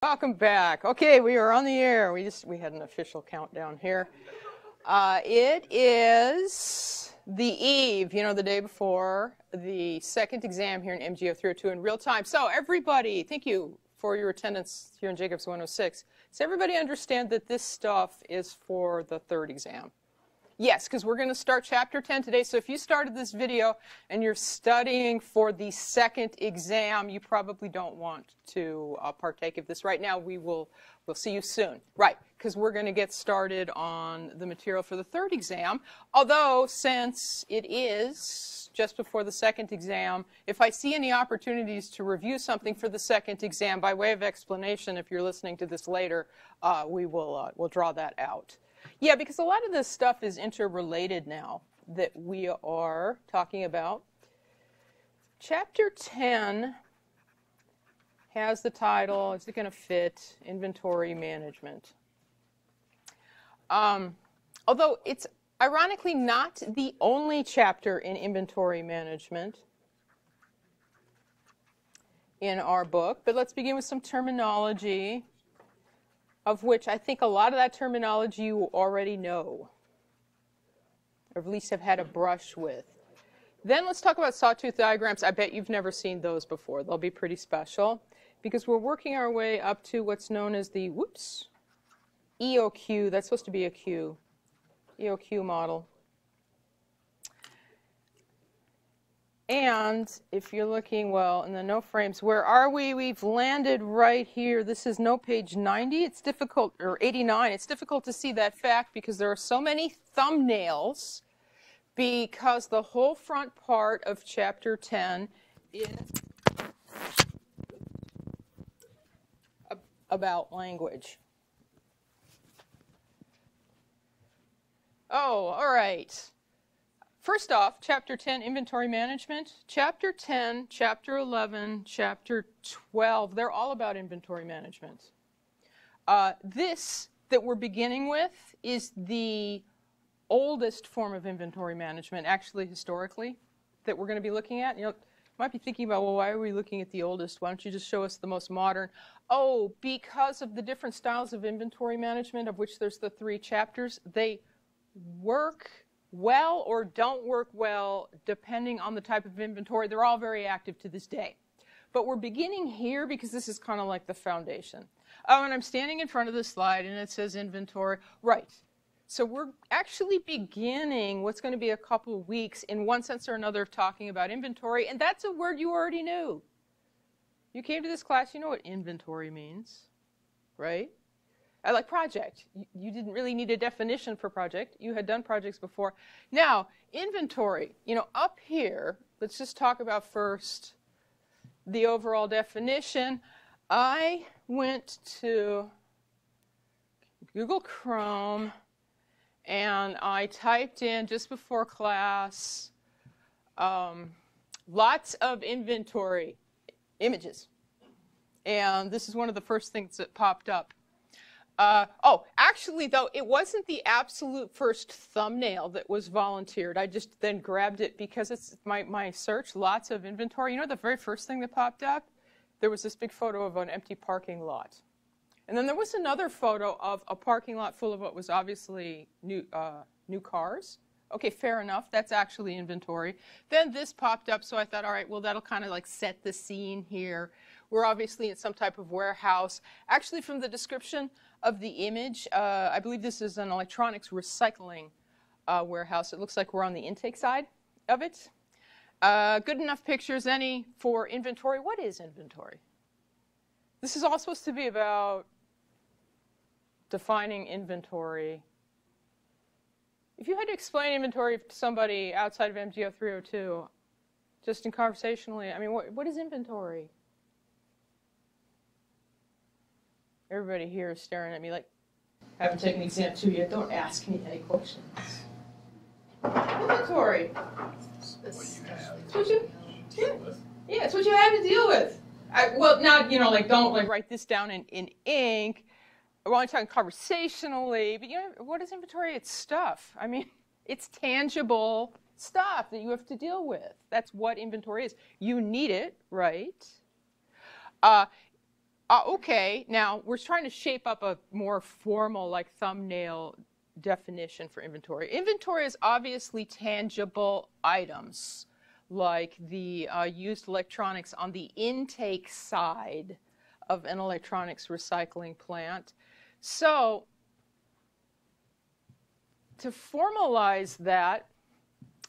Welcome back. Okay, we are on the air. We had an official countdown here. It is the eve, the day before the second exam here in MGO302 in real time. So everybody, thank you for your attendance here in Jacobs 106. Does everybody understand that this stuff is for the third exam? Yes, because we're going to start Chapter 10 today. So if you started this video and you're studying for the second exam, you probably don't want to partake of this right now. We'll see you soon. Right, because we're going to get started on the material for the third exam. Although, since it is just before the second exam, if I see any opportunities to review something for the second exam, by way of explanation, if you're listening to this later, we'll draw that out. Yeah, because a lot of this stuff is interrelated now that we are talking about. Chapter 10 has the title, is it going to fit, Inventory Management. Although it's ironically not the only chapter in inventory management in our book, but let's begin with some terminology, of which I think a lot of that terminology you already know, or at least have had a brush with. Then let's talk about sawtooth diagrams. I bet you've never seen those before. They'll be pretty special, because we're working our way up to what's known as the, EOQ. That's supposed to be a Q, EOQ model. And if you're looking, well, in the no frames, where are we? We've landed right here. This is no page 90. It's difficult, or 89. It's difficult to see that fact because there are so many thumbnails, because the whole front part of Chapter 10 is about language. Oh, all right. First off, Chapter 10, Inventory Management. Chapter 10, Chapter 11, Chapter 12, they're all about inventory management. This that we're beginning with is the oldest form of inventory management, actually historically, that we're going to be looking at. You might be thinking about, well, why are we looking at the oldest? Why don't you just show us the most modern? Oh, because of the different styles of inventory management, of which there's the 3 chapters. They work well or don't work well depending on the type of inventory. They're all very active to this day. But we're beginning here because this is kind of like the foundation. Oh, and I'm standing in front of the slide and it says inventory. Right. So we're actually beginning what's going to be a couple of weeks in one sense or another talking about inventory, and that's a word you already knew. You came to this class, you know what inventory means, right? Like project. You didn't really need a definition for project. You had done projects before. Now, inventory, up here, let's just talk about first the overall definition. I went to Google Chrome and I typed in just before class lots of inventory images. And this is one of the first things that popped up. Actually, though, it wasn't the absolute first thumbnail that was volunteered. I just then grabbed it because it's my search, lots of inventory. The very first thing that popped up? There was this big photo of an empty parking lot. And then there was another photo of a parking lot full of what was obviously new cars. Okay, fair enough. That's actually inventory. Then this popped up, so I thought, all right, well, that'll kind of like set the scene here. We're obviously in some type of warehouse. Actually, from the description of the image, I believe this is an electronics recycling warehouse. It looks like we're on the intake side of it. Good enough pictures, any for inventory. What is inventory? This is all supposed to be about defining inventory. If you had to explain inventory to somebody outside of MGO302, just in conversationally, I mean, what is inventory? Everybody here is staring at me like, I haven't taken the exam 2 yet. Don't ask me any questions. Inventory. It's what you it's what you have to deal with. Well, not, don't write this down in ink. We're only talking conversationally, but what is inventory? It's stuff. I mean, it's tangible stuff that you have to deal with. That's what inventory is. You need it, right? Okay, now we're trying to shape up a more formal, like thumbnail definition for inventory. Inventory is obviously tangible items, like the used electronics on the intake side of an electronics recycling plant. So to formalize that,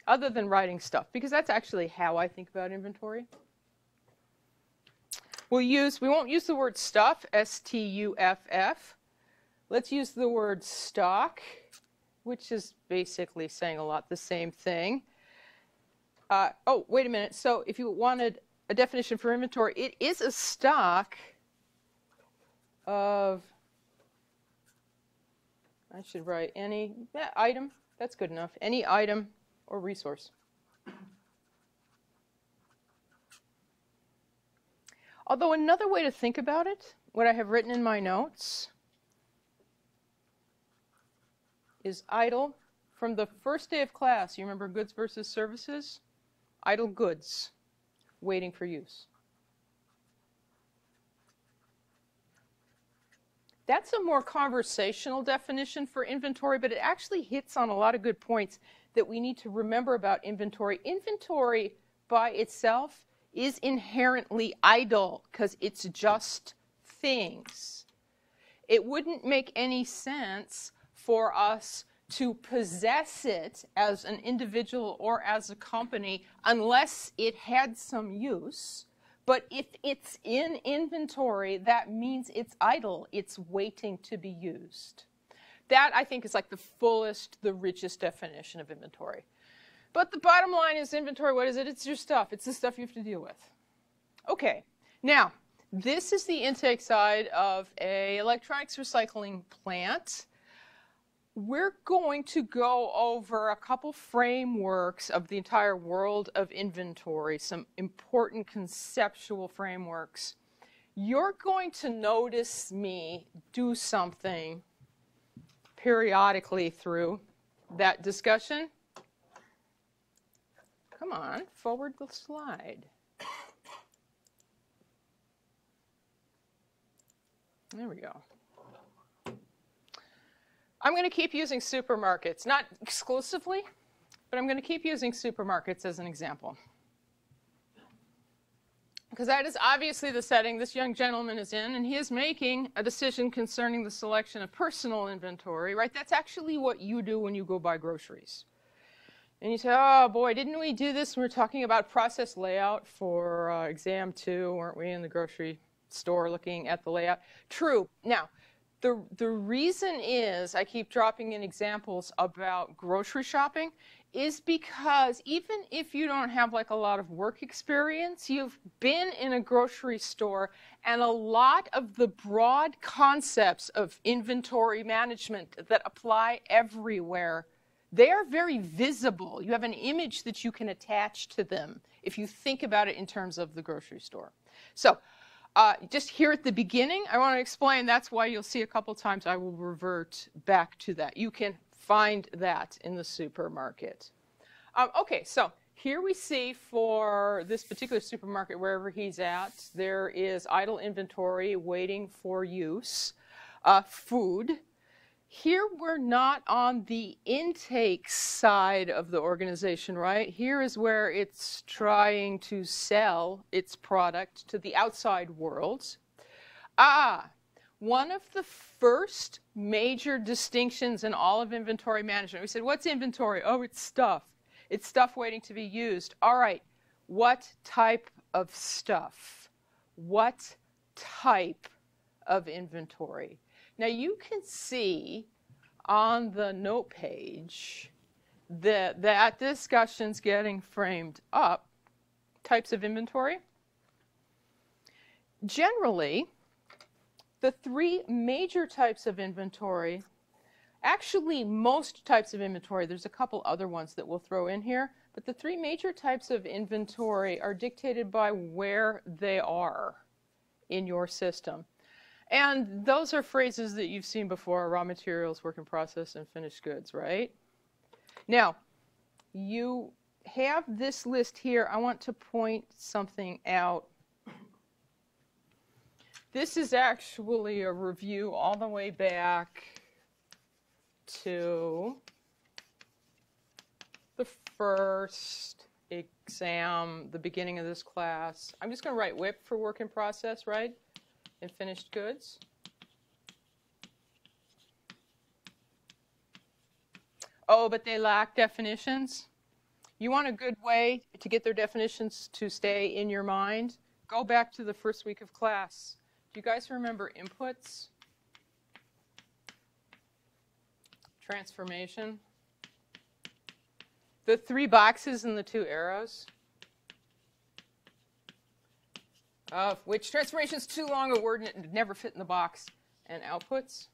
other than writing stuff, because that's actually how I think about inventory, we won't use the word stuff, S-T-U-F-F. Let's use the word stock, which is basically saying a lot the same thing. Oh, wait a minute. So if you wanted a definition for inventory, it is a stock of, I should write any item. That's good enough. Any item or resource. Although another way to think about it, what I have written in my notes, is idle from the first day of class. You remember goods versus services? Idle goods waiting for use. That's a more conversational definition for inventory, but it actually hits on a lot of good points that we need to remember about inventory. Inventory by itself is inherently idle because it's just things. It wouldn't make any sense for us to possess it as an individual or as a company unless it had some use. But if it's in inventory, that means it's idle. It's waiting to be used. That, I think, is like the fullest, the richest definition of inventory. But the bottom line is inventory, what is it? It's your stuff. It's the stuff you have to deal with. Okay, now, this is the intake side of an electronics recycling plant. We're going to go over a couple frameworks of the entire world of inventory, some important conceptual frameworks. You're going to notice me do something periodically through that discussion. Come on, forward the slide. There we go. I'm going to keep using supermarkets, not exclusively, but I'm going to keep using supermarkets as an example. Because that is obviously the setting this young gentleman is in, and he is making a decision concerning the selection of personal inventory, right? That's actually what you do when you go buy groceries. And you say, oh boy, didn't we do this when we were talking about process layout for exam 2? Weren't we in the grocery store looking at the layout? True. Now, the reason is I keep dropping in examples about grocery shopping is because even if you don't have like a lot of work experience, you've been in a grocery store, and a lot of the broad concepts of inventory management that apply everywhere, they are very visible. You have an image that you can attach to them if you think about it in terms of the grocery store. So just here at the beginning, I want to explain that's why you'll see a couple times I will revert back to that. You can find that in the supermarket. Okay, so here we see for this particular supermarket, wherever he's at, there is idle inventory waiting for use. Food. Here we're not on the intake side of the organization, right? Here is where it's trying to sell its product to the outside world. One of the first major distinctions in all of inventory management, we said, what's inventory? Oh, it's stuff. It's stuff waiting to be used. All right, what type of stuff? What type of inventory? Now you can see on the note page that discussion's getting framed up. Types of inventory. Generally, the three major types of inventory, actually most types of inventory, there's a couple other ones that we'll throw in here, but the three major types of inventory are dictated by where they are in your system. And those are phrases that you've seen before: raw materials, work in process, and finished goods, right? Now, you have this list here. I want to point something out. This is actually a review all the way back to the first exam, the beginning of this class. I'm just going to write WIP for work in process, right? And finished goods. Oh, but they lack definitions. You want a good way to get their definitions to stay in your mind? Go back to the first week of class. Do you guys remember inputs? Transformation. The 3 boxes and the 2 arrows. Of which transformation is too long a word and it never fit in the box. And outputs.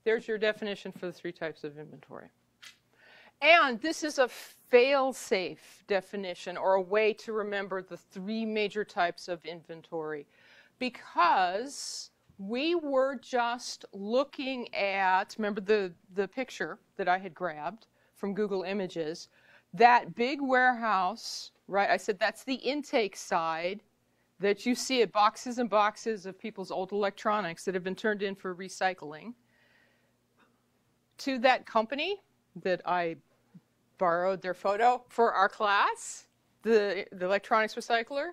There's your definition for the 3 types of inventory. And this is a fail-safe definition, or a way to remember the 3 major types of inventory, because we were just looking at, remember the picture that I had grabbed from Google Images, that big warehouse, right? I said that's the intake side that you see at boxes and boxes of people's old electronics that have been turned in for recycling. To that company that I borrowed their photo for our class, the electronics recycler,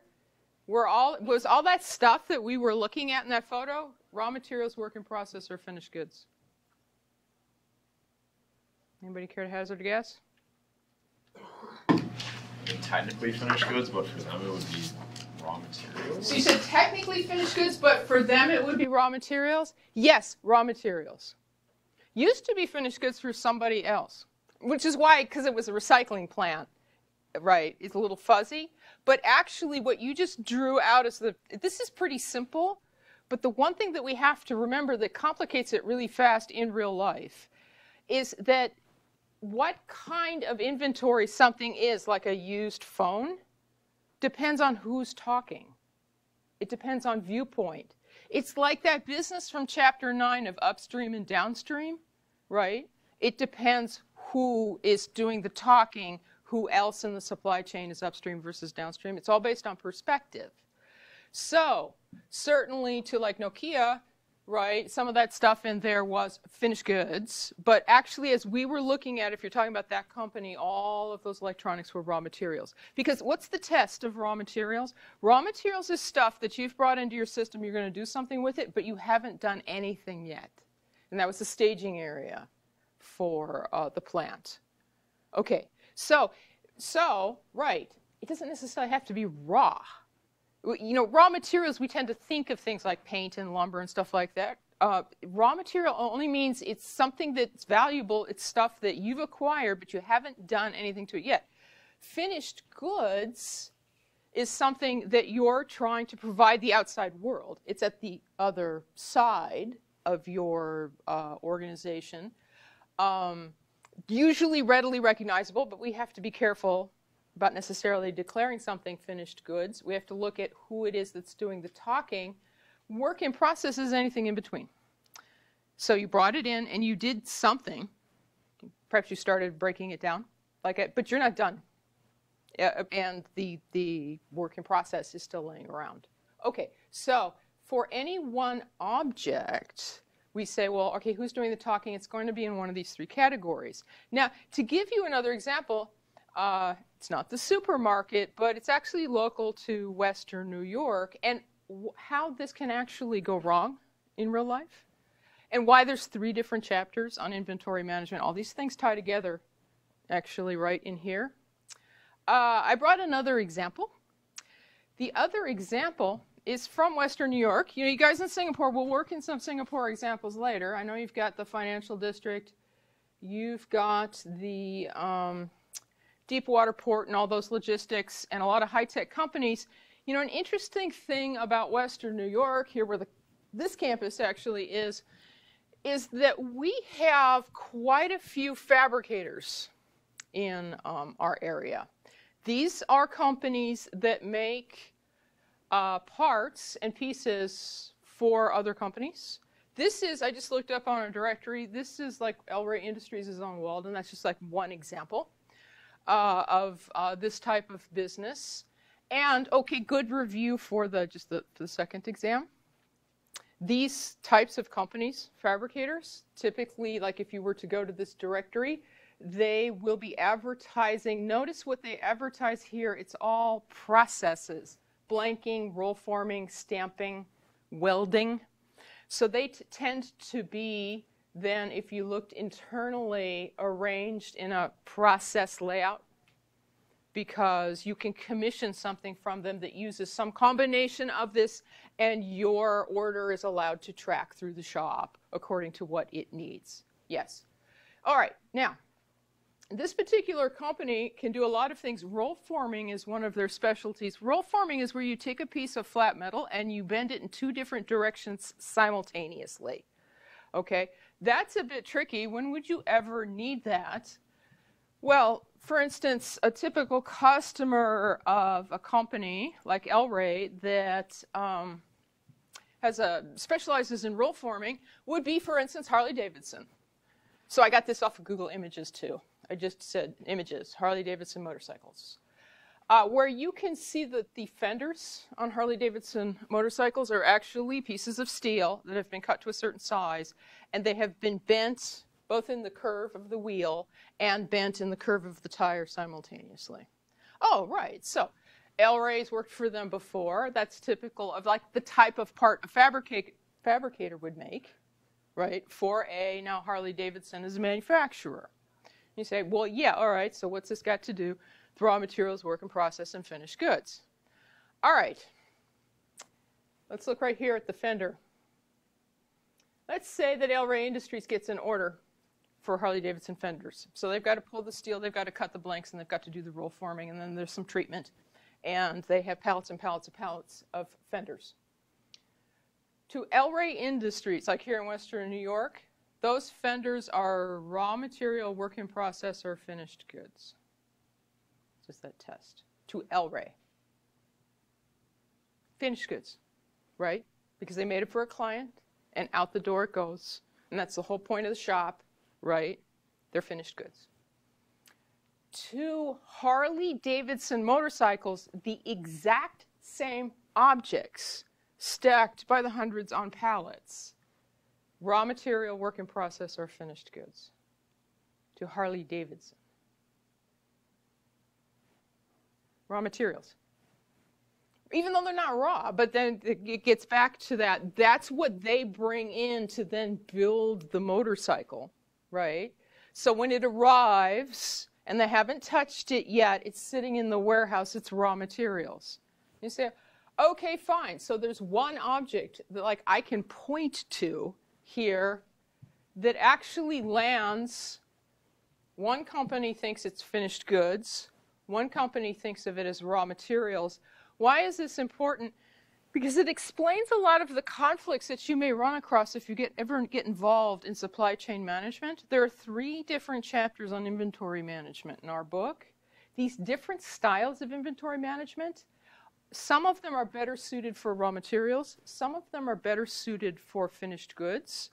was all that stuff that we were looking at in that photo raw materials, work in process, or finished goods? Anybody care to hazard a guess? Technically finished goods, but for them it would be raw materials. So you said technically finished goods, but for them it would be raw materials? Yes, raw materials. Used to be finished goods for somebody else, which is why, because it was a recycling plant, right, it's a little fuzzy. But actually what you just drew out is this is pretty simple, but the one thing that we have to remember that complicates it really fast in real life is that what kind of inventory something is, like a used phone, depends on who's talking. It depends on viewpoint. It's like that business from chapter 9 of upstream and downstream, right? It depends who is doing the talking, who else in the supply chain is upstream versus downstream. It's all based on perspective. So certainly to like Nokia, right, some of that stuff in there was finished goods. But actually, as we were looking at, if you're talking about that company, all of those electronics were raw materials. Because what's the test of raw materials? Raw materials is stuff that you've brought into your system. You're going to do something with it, but you haven't done anything yet. And that was the staging area for the plant. Okay, so right, it doesn't necessarily have to be raw. You know, raw materials, we tend to think of things like paint and lumber and stuff like that. Raw material only means it's something that's valuable. It's stuff that you've acquired, but you haven't done anything to it yet. Finished goods is something that you're trying to provide the outside world. It's at the other side of your organization. Usually readily recognizable, but we have to be careful about necessarily declaring something finished goods. We have to look at who it is that's doing the talking. Work in process is anything in between. So you brought it in and you did something. Perhaps you started breaking it down, but you're not done. And the work in process is still laying around. Okay, so for any one object, we say, well, okay, who's doing the talking? It's going to be in one of these 3 categories. Now, to give you another example, it's not the supermarket, but it's actually local to Western New York, and how this can actually go wrong in real life, and why there's 3 different chapters on inventory management. All these things tie together, actually, right in here. I brought another example. The other example is from Western New York. You know, you guys in Singapore, we'll work in some Singapore examples later. I know you've got the financial district, you've got the deep water port and all those logistics and a lot of high-tech companies. You know, an interesting thing about Western New York, here where this campus actually is that we have quite a few fabricators in our area. These are companies that make parts and pieces for other companies. This is, I just looked up on a directory, this is like El Rey Industries is on Walden. That's just like one example of this type of business. And, okay, good review for the second exam. These types of companies, fabricators, typically, like if you were to go to this directory, they will be advertising. Notice what they advertise here. It's all processes: blanking, roll forming, stamping, welding. So they tend to be, then, if you looked internally, arranged in a process layout, because you can commission something from them that uses some combination of this, and your order is allowed to track through the shop according to what it needs. Yes. All right. Now, this particular company can do a lot of things. Roll forming is one of their specialties. Roll forming is where you take a piece of flat metal and you bend it in two different directions simultaneously. Okay? That's a bit tricky. When would you ever need that? Well, for instance, a typical customer of a company like El-Ray that specializes in roll forming would be, for instance, Harley-Davidson. So I got this off of Google Images too. I just said images, Harley-Davidson motorcycles. Where you can see that the fenders on Harley-Davidson motorcycles are actually pieces of steel that have been cut to a certain size, and they have been bent both in the curve of the wheel and bent in the curve of the tire simultaneously. Oh, right. So El-Ray's worked for them before. That's typical of like the type of part a fabricator would make, right, for now Harley-Davidson is a manufacturer. You say, well, yeah, all right, so what's this got to do with raw materials, work in process, and finished goods? All right. Let's look right here at the fender. Let's say that El-Ray Industries gets an order for Harley-Davidson fenders. So they've got to pull the steel, they've got to cut the blanks, and they've got to do the roll forming, and then there's some treatment. And they have pallets and pallets and pallets of fenders. To El-Ray Industries, like here in Western New York, those fenders are raw material, work in process, or finished goods. Just that test. To El-Ray. Finished goods, right? Because they made it for a client, and out the door it goes. And that's the whole point of the shop, right? They're finished goods. To Harley-Davidson motorcycles, the exact same objects stacked by the hundreds on pallets. Raw material, work in process, or finished goods. To Harley-Davidson. Raw materials. Even though they're not raw, but then it gets back to that. That's what they bring in to then build the motorcycle, right? So when it arrives and they haven't touched it yet, it's sitting in the warehouse, it's raw materials. You say, okay, fine. So there's one object that like I can point to here that actually lands. One company thinks it's finished goods. One company thinks of it as raw materials. Why is this important? Because it explains a lot of the conflicts that you may run across if you ever get involved in supply chain management. There are 3 different chapters on inventory management in our book. These different styles of inventory management, some of them are better suited for raw materials. Some of them are better suited for finished goods.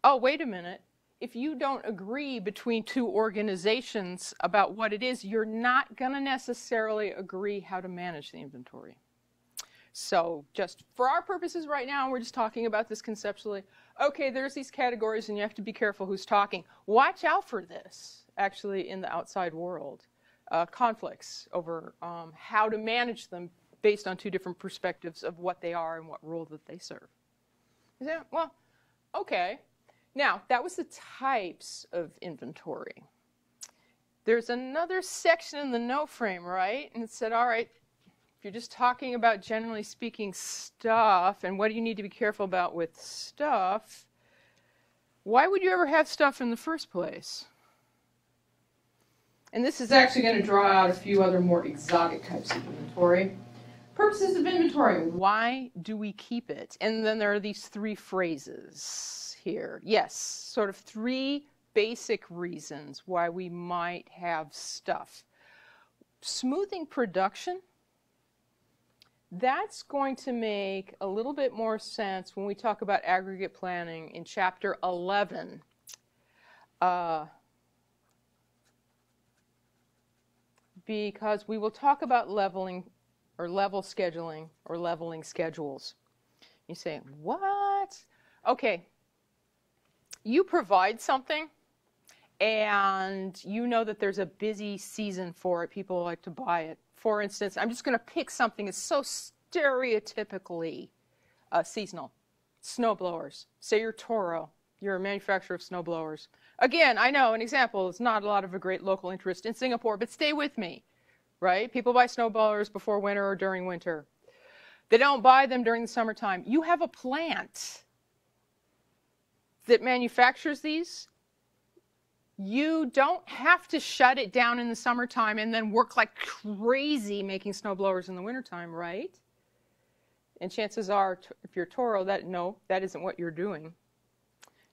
Oh, wait a minute. If you don't agree between 2 organizations about what it is, you're not going to necessarily agree how to manage the inventory. So just for our purposes right now, we're just talking about this conceptually. Okay, there's these categories, and you have to be careful who's talking. Watch out for this, actually, in the outside world. Conflicts over how to manage them based on 2 different perspectives of what they are and what role that they serve. You say, well, okay. Now, that was the types of inventory. There's another section in the note frame, right? And it said, all right, if you're just talking about, generally speaking, stuff, and what do you need to be careful about with stuff, why would you ever have stuff in the first place? And this is actually going to draw out a few other more exotic types of inventory. Purposes of inventory. Why do we keep it? And then there are these 3 phrases here. Yes, sort of 3 basic reasons why we might have stuff. Smoothing production. That's going to make a little bit more sense when we talk about aggregate planning in Chapter 11. Because we will talk about leveling or level scheduling or leveling schedules. You say, what? Okay, you provide something and you know that there's a busy season for it. People like to buy it. For instance, I'm just going to pick something that's so stereotypically seasonal. Snowblowers. Say you're Toro. You're a manufacturer of snowblowers. Again, I know an example is not a lot of a great local interest in Singapore, but stay with me, right? People buy snowblowers before winter or during winter. They don't buy them during the summertime. You have a plant that manufactures these. You don't have to shut it down in the summertime and then work like crazy making snowblowers in the wintertime, right? And chances are, if you're Toro, that isn't what you're doing.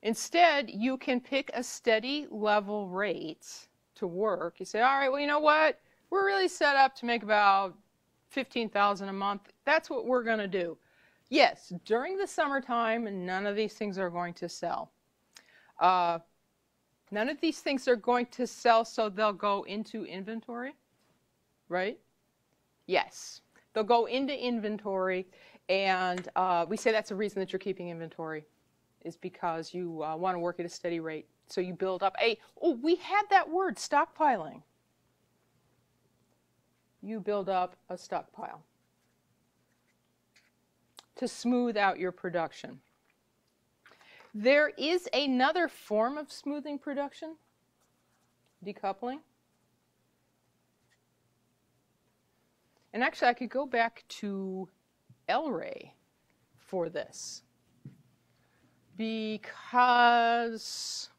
Instead, you can pick a steady level rate to work. You say, all right, well, you know what? We're really set up to make about $15,000 a month. That's what we're going to do. Yes, during the summertime, none of these things are going to sell. None of these things are going to sell, so they'll go into inventory, right? Yes, they'll go into inventory, and we say that's the reason that you're keeping inventory, is because you want to work at a steady rate. So you build up we had that word, stockpiling. You build up a stockpile to smooth out your production. There is another form of smoothing production, decoupling. And actually, I could go back to L-ray for this, because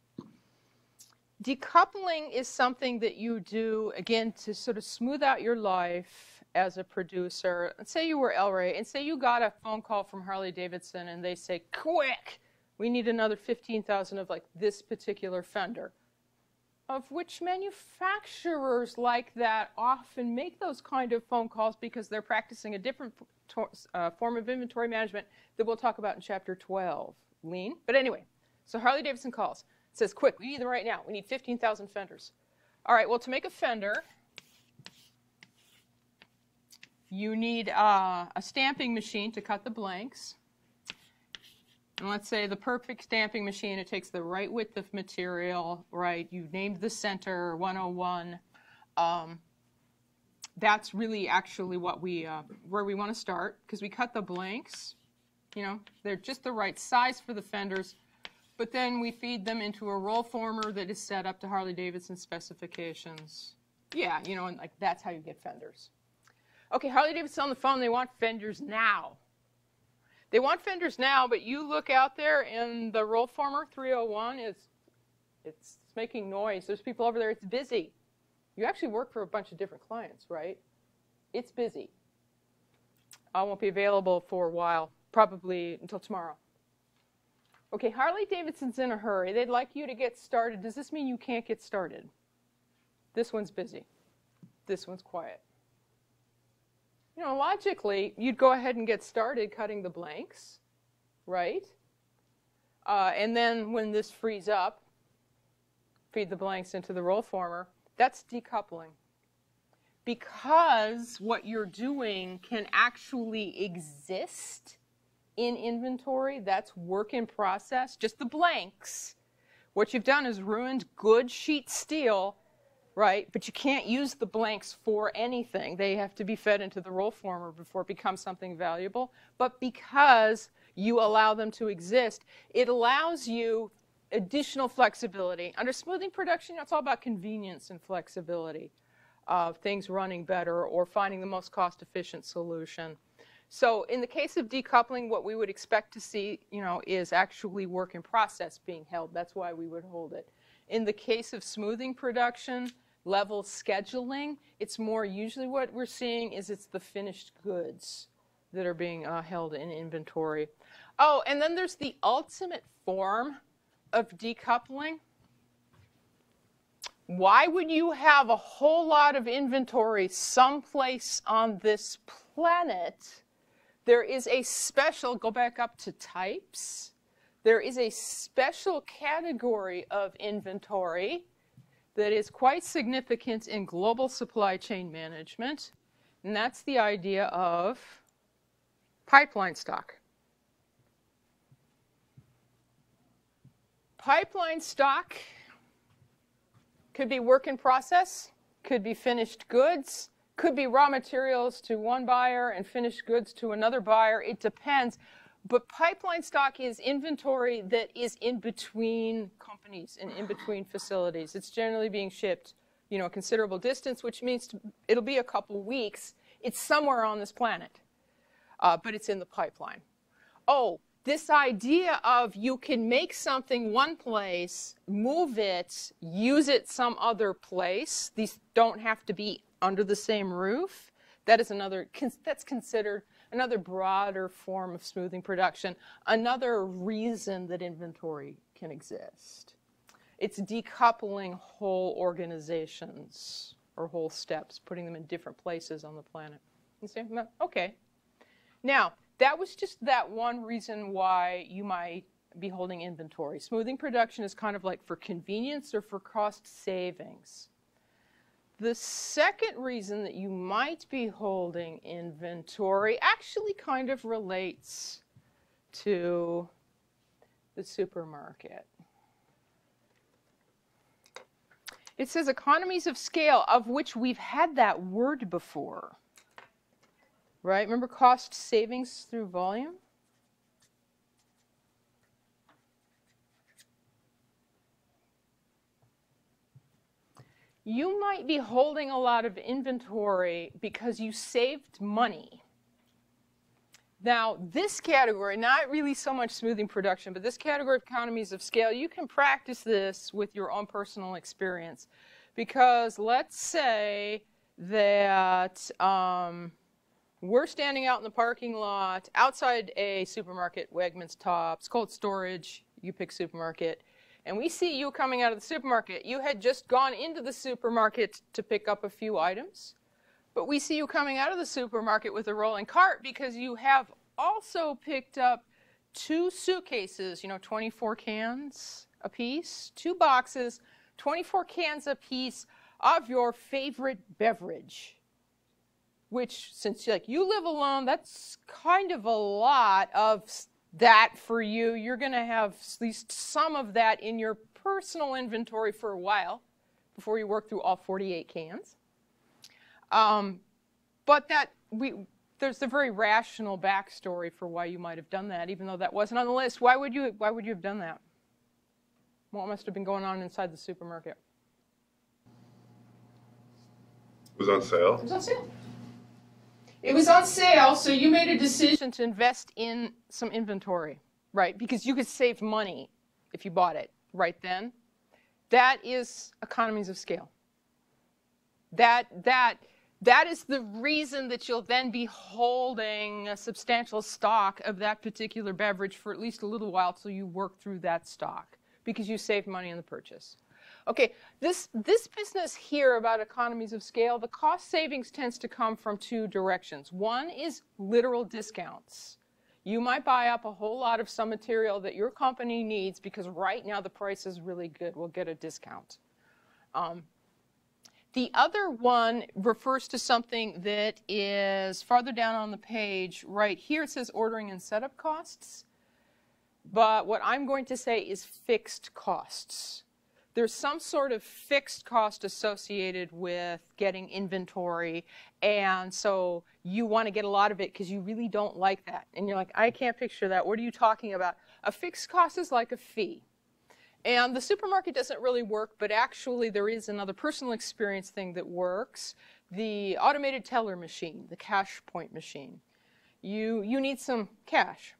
decoupling is something that you do, again, to sort of smooth out your life as a producer. Let's say you were L-ray, and say you got a phone call from Harley-Davidson, and they say, quick, we need another 15,000 of like this particular fender, of which manufacturers like that often make those kind of phone calls because they're practicing a different form of inventory management that we'll talk about in Chapter 12, lean. But anyway, so Harley-Davidson calls, says, quick, we need them right now. We need 15,000 fenders. All right, well, to make a fender, you need a stamping machine to cut the blanks. And let's say the perfect stamping machine, it takes the right width of material, right? You've named the center 101. That's really actually what where we want to start, because we cut the blanks. You know, they're just the right size for the fenders, but then we feed them into a roll former that is set up to Harley-Davidson specifications. Yeah, you know, and like that's how you get fenders. Okay, Harley-Davidson on the phone, they want fenders now. They want fenders now, but you look out there and the roll former 301 it's making noise. There's people over there, it's busy. You actually work for a bunch of different clients, right? It's busy. I won't be available for a while, probably until tomorrow. Okay, Harley-Davidson's in a hurry. They'd like you to get started. Does this mean you can't get started? This one's busy. This one's quiet. You know, logically, you'd go ahead and get started cutting the blanks, right? And then when this frees up, feed the blanks into the roll former. That's decoupling. Because what you're doing can actually exist in inventory, that's work in process, just the blanks. What you've done is ruined good sheet steel, right? But you can't use the blanks for anything. They have to be fed into the roll former before it becomes something valuable. But because you allow them to exist, it allows you additional flexibility. Under smoothing production, it's all about convenience and flexibility of things running better or finding the most cost-efficient solution. So in the case of decoupling, what we would expect to see, you know, is actually work in process being held. That's why we would hold it. In the case of smoothing production, level scheduling, it's more usually what we're seeing is it's the finished goods that are being held in inventory. Oh, and then there's the ultimate form of decoupling. Why would you have a whole lot of inventory someplace on this planet? There is a special, go back up to types, there is a special category of inventory that is quite significant in global supply chain management And that's the idea of pipeline stock. Pipeline stock could be work in process, could be finished goods, could be raw materials to one buyer and finished goods to another buyer. It depends. But pipeline stock is inventory that is in between companies and in between facilities. It's generally being shipped, you know, a considerable distance, which means it'll be a couple weeks. It's somewhere on this planet, but it's in the pipeline. Oh, this idea of you can make something one place, move it, use it some other place. These don't have to be under the same roof. That is another, that's considered another broader form of smoothing production, another reason that inventory can exist. It's decoupling whole organizations or whole steps, putting them in different places on the planet. You see? Okay. Now, that was just that one reason why you might be holding inventory. Smoothing production is kind of like for convenience or for cost savings. The second reason that you might be holding inventory actually kind of relates to the supermarket. It says economies of scale, of which we've had that word before. Right? Remember cost savings through volume? You might be holding a lot of inventory because you saved money. Now, this category, not really so much smoothing production, but this category of economies of scale, you can practice this with your own personal experience. Because let's say that we're standing out in the parking lot outside a supermarket, Wegmans, Tops, cold storage, you pick supermarket. And we see you coming out of the supermarket. You had just gone into the supermarket to pick up a few items. But we see you coming out of the supermarket with a rolling cart because you have also picked up 2 suitcases, you know, 24 cans a piece, 2 boxes, 24 cans a piece of your favorite beverage. Which, since you live alone, that's kind of a lot of that for you. You're going to have at least some of that in your personal inventory for a while before you work through all 48 cans. But there's a very rational backstory for why you might have done that, even though that wasn't on the list. Why would you have done that? What must have been going on inside the supermarket? It was on sale? It was on sale. It was on sale, so you made a decision to invest in some inventory, right? Because you could save money if you bought it right then. That is economies of scale. That is the reason that you'll then be holding a substantial stock of that particular beverage for at least a little while till you work through that stock, because you saved money in the purchase. Okay, this business here about economies of scale, the cost savings tends to come from 2 directions. One is literal discounts. You might buy up a whole lot of some material that your company needs because right now the price is really good. We'll get a discount. The other one refers to something that is farther down on the page. Right here it says ordering and setup costs. But what I'm going to say is fixed costs. There's some sort of fixed cost associated with getting inventory, and so you want to get a lot of it because you really don't like that. And you're like, I can't picture that. What are you talking about? A fixed cost is like a fee. And the supermarket doesn't really work, but actually there is another personal experience thing that works. The automated teller machine, the cash point machine. You need some cash.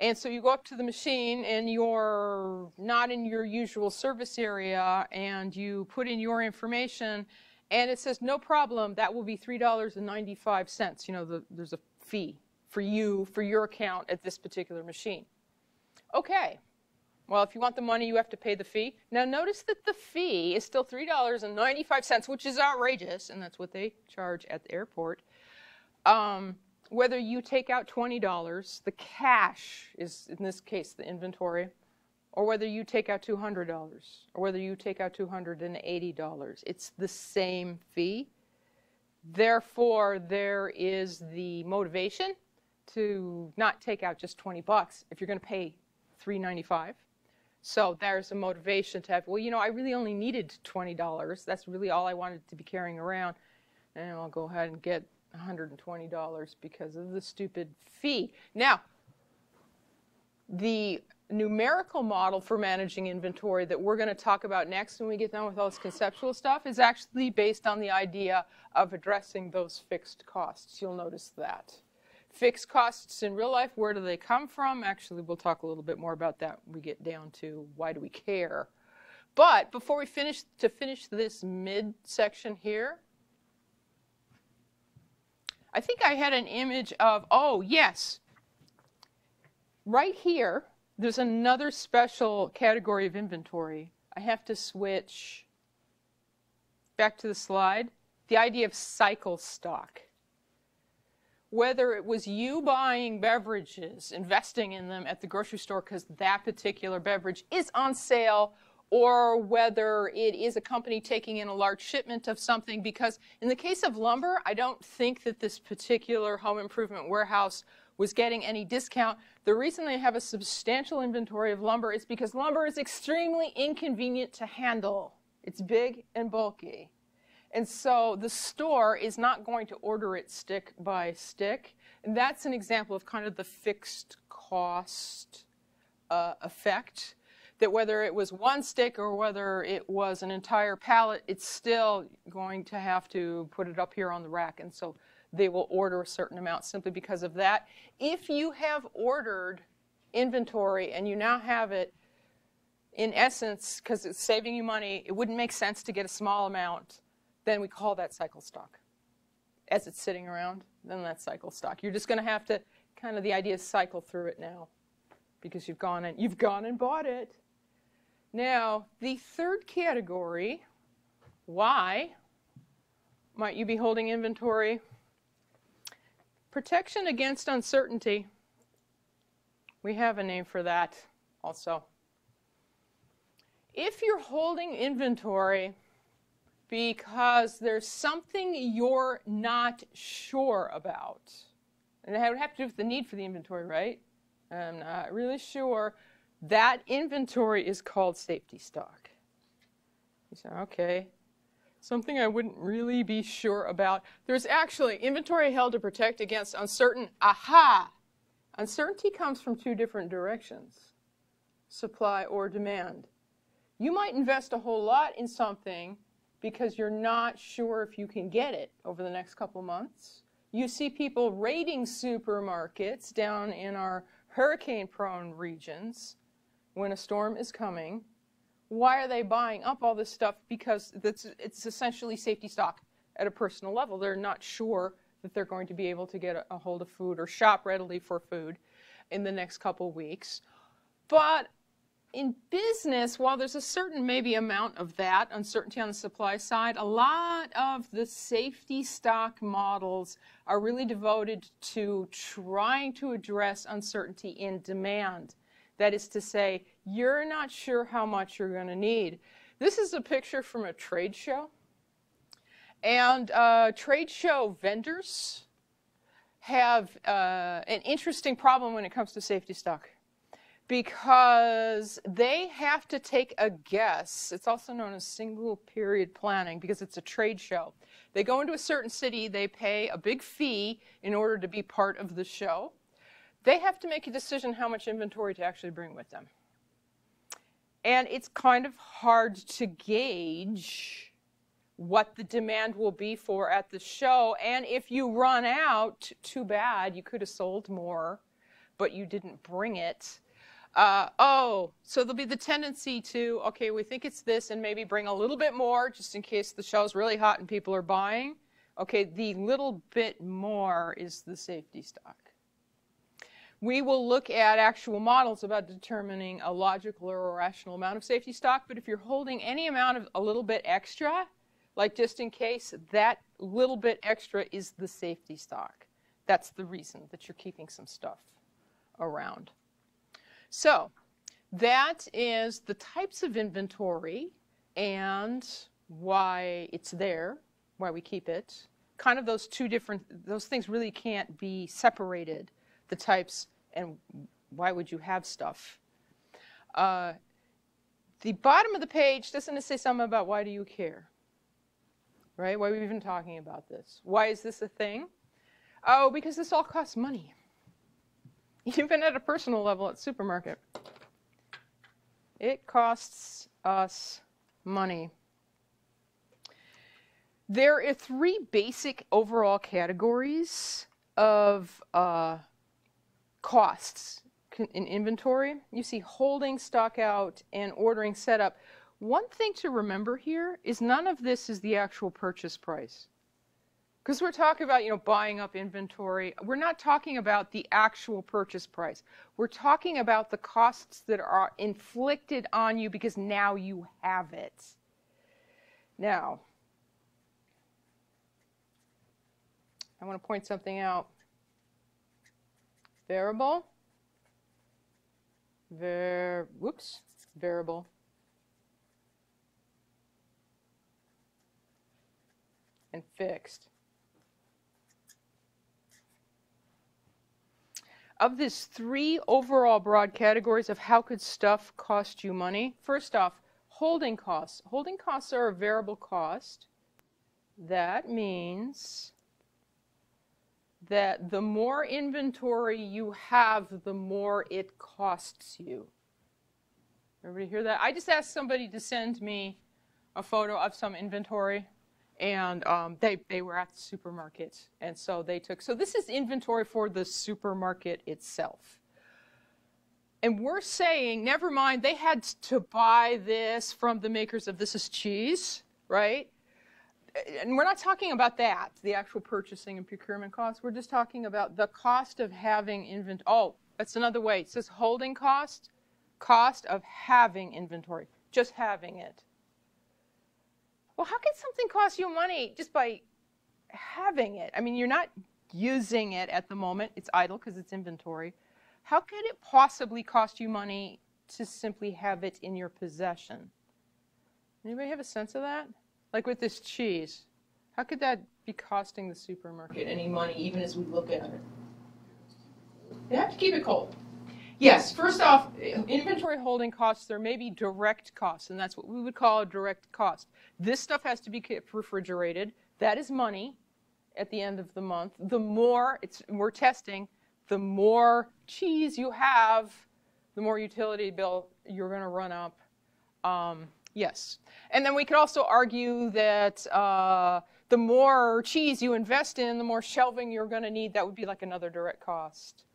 And so you go up to the machine and you're not in your usual service area and you put in your information and it says, no problem, that will be $3.95. You know, there's a fee for you, for your account at this particular machine. Okay, well, if you want the money, you have to pay the fee. Now notice that the fee is still $3.95, which is outrageous, and that's what they charge at the airport. Whether you take out $20, the cash is, in this case, the inventory, or whether you take out $200, or whether you take out $280, it's the same fee. Therefore, there is the motivation to not take out just 20 bucks if you're going to pay $3.95. So there's a motivation to have, well, you know, I really only needed $20. That's really all I wanted to be carrying around. And I'll go ahead and get $120 because of the stupid fee. Now, the numerical model for managing inventory that we're going to talk about next when we get done with all this conceptual stuff is actually based on the idea of addressing those fixed costs. You'll notice that. Fixed costs in real life, where do they come from? Actually, we'll talk a little bit more about that when we get down to why do we care. But before we finish this mid-section here, I think I had an image of, oh, yes, right here, there's another special category of inventory. I have to switch back to the slide. The idea of cycle stock. Whether it was you buying beverages, investing in them at the grocery store because that particular beverage is on sale, or whether it is a company taking in a large shipment of something, because in the case of lumber, I don't think that this particular home improvement warehouse was getting any discount. The reason they have a substantial inventory of lumber is because lumber is extremely inconvenient to handle. It's big and bulky. And so the store is not going to order it stick by stick. And that's an example of kind of the fixed cost effect, that whether it was one stick or whether it was an entire pallet, it's still going to have to put it up here on the rack. And so they will order a certain amount simply because of that. If you have ordered inventory and you now have it, in essence, because it's saving you money, it wouldn't make sense to get a small amount, then we call that cycle stock. As it's sitting around, then that's cycle stock. You're just going to have to, kind of the idea is cycle through it now, because you've gone and bought it. Now, the third category, why might you be holding inventory? Protection against uncertainty. We have a name for that also. If you're holding inventory because there's something you're not sure about, and it would have to do with the need for the inventory, right? I'm not really sure. That inventory is called safety stock. You say, okay, something I wouldn't really be sure about. There's actually inventory held to protect against uncertain. Aha! Uncertainty comes from two different directions, supply or demand. You might invest a whole lot in something because you're not sure if you can get it over the next couple months. You see people raiding supermarkets down in our hurricane-prone regions when a storm is coming. Why are they buying up all this stuff? Because it's essentially safety stock at a personal level. They're not sure that they're going to be able to get a hold of food or shop readily for food in the next couple weeks. But in business, while there's a certain maybe amount of that uncertainty on the supply side, a lot of the safety stock models are really devoted to trying to address uncertainty in demand. That is to say, you're not sure how much you're going to need. This is a picture from a trade show. And trade show vendors have an interesting problem when it comes to safety stock, because they have to take a guess. It's also known as single period planning because it's a trade show. They go into a certain city, they pay a big fee in order to be part of the show. They have to make a decision how much inventory to actually bring with them. And it's kind of hard to gauge what the demand will be for at the show. And if you run out, too bad, you could have sold more, but you didn't bring it. So there'll be the tendency to, okay, we think it's this, and maybe bring a little bit more just in case the show's really hot and people are buying. Okay, the little bit more is the safety stock. We will look at actual models about determining a logical or irrational amount of safety stock, but if you're holding any amount of a little bit extra, like just in case, that little bit extra is the safety stock. That's the reason that you're keeping some stuff around. So that is the types of inventory and why it's there, why we keep it. kind of those those things really can't be separated, the types and why would you have stuff. The bottom of the page doesn't say something about why do you care, right? Why are we even talking about this? Why is this a thing? Oh, because this all costs money. Even at a personal level at supermarket. It costs us money. There are 3 basic overall categories of costs in inventory. You see holding stock out and ordering setup. One thing to remember here is none of this is the actual purchase price. Because we're talking about, buying up inventory. We're not talking about the actual purchase price. We're talking about the costs that are inflicted on you because now you have it. Now, I want to point something out. Variable. Variable. And fixed. Of these 3 overall broad categories of how could stuff cost you money, first off, holding costs. Holding costs are a variable cost. That means that the more inventory you have, the more it costs you. Everybody hear that? I just asked somebody to send me a photo of some inventory, and they were at the supermarket, and so they took, so this is inventory for the supermarket itself. And we're saying, never mind, they had to buy this from the makers of this is cheese, right? And we're not talking about that, the actual purchasing and procurement costs. We're just talking about the cost of having inventory. Oh, that's another way. It says holding cost, cost of having inventory, just having it. Well, how can something cost you money just by having it? I mean, you're not using it at the moment. It's idle because it's inventory. How could it possibly cost you money to simply have it in your possession? Anybody have a sense of that? Like with this cheese, how could that be costing the supermarket any money, even as we look at it? You have to keep it cold. Yes, first off, inventory holding costs, there may be direct costs, and that's what we would call a direct cost. This stuff has to be kept refrigerated. That is money at the end of the month. The more, we're testing, the more cheese you have, the more utility bill you're going to run up. Yes. And then we could also argue that the more cheese you invest in, the more shelving you're going to need. That would be like another direct cost.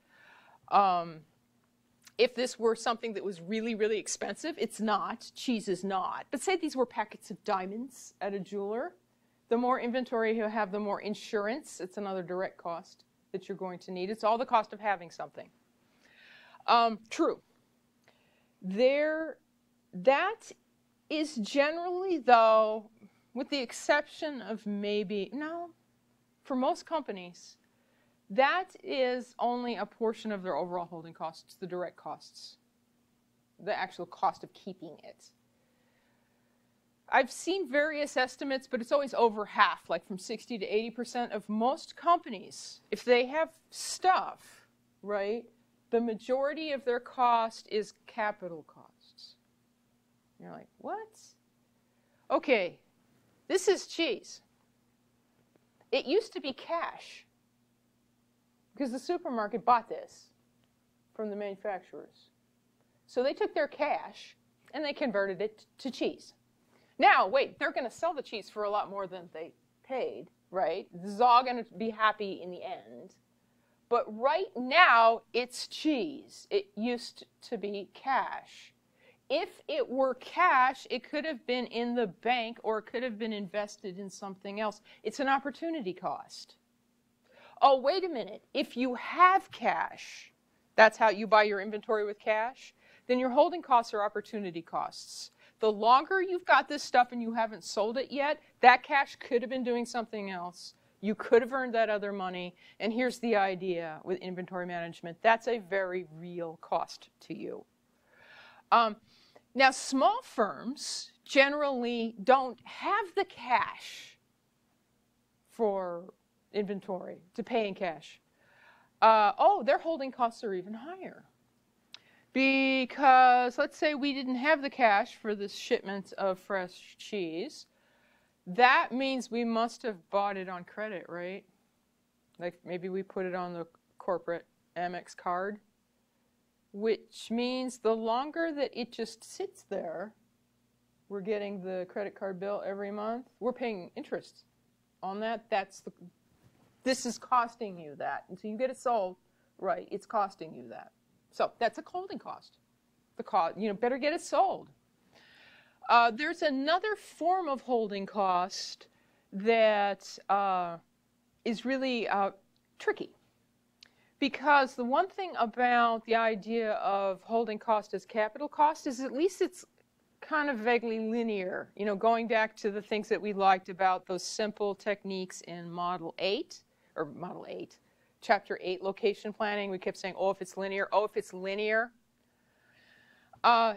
If this were something that was really, really expensive, it's not. Cheese is not. But say these were packets of diamonds at a jeweler. The more inventory you have, the more insurance. It's another direct cost that you're going to need. It's all the cost of having something. True. That is generally, though, with the exception of maybe, no, for most companies, that is only a portion of their overall holding costs, the direct costs, the actual cost of keeping it. I've seen various estimates, but it's always over half, like from 60 to 80% of most companies. If they have stuff, right, the majority of their cost is capital costs. You're like, what? Okay, this is cheese. It used to be cash because the supermarket bought this from the manufacturers. So they took their cash and they converted it to cheese. Now, wait, they're going to sell the cheese for a lot more than they paid, right? This is all going to be happy in the end. But right now, it's cheese. It used to be cash. If it were cash, it could have been in the bank or it could have been invested in something else. It's an opportunity cost. Oh, wait a minute. If you have cash, that's how you buy your inventory with cash, then your holding costs are opportunity costs. The longer you've got this stuff and you haven't sold it yet, that cash could have been doing something else. You could have earned that other money. And here's the idea with inventory management. That's a very real cost to you. Now, small firms generally don't have the cash for inventory to pay in cash. Oh, their holding costs are even higher. Because let's say we didn't have the cash for this shipment of fresh cheese. That means we must have bought it on credit, right? Like maybe we put it on the corporate Amex card, which means the longer that it just sits there, we're getting the credit card bill every month, we're paying interest on that. This is costing you that. Until you get it sold, right, it's costing you that. So that's a holding cost. Better get it sold. There's another form of holding cost that is really tricky. Because the one thing about the idea of holding cost as capital cost is at least it's kind of vaguely linear. Going back to the things that we liked about those simple techniques in Chapter 8, location planning. We kept saying, oh, if it's linear,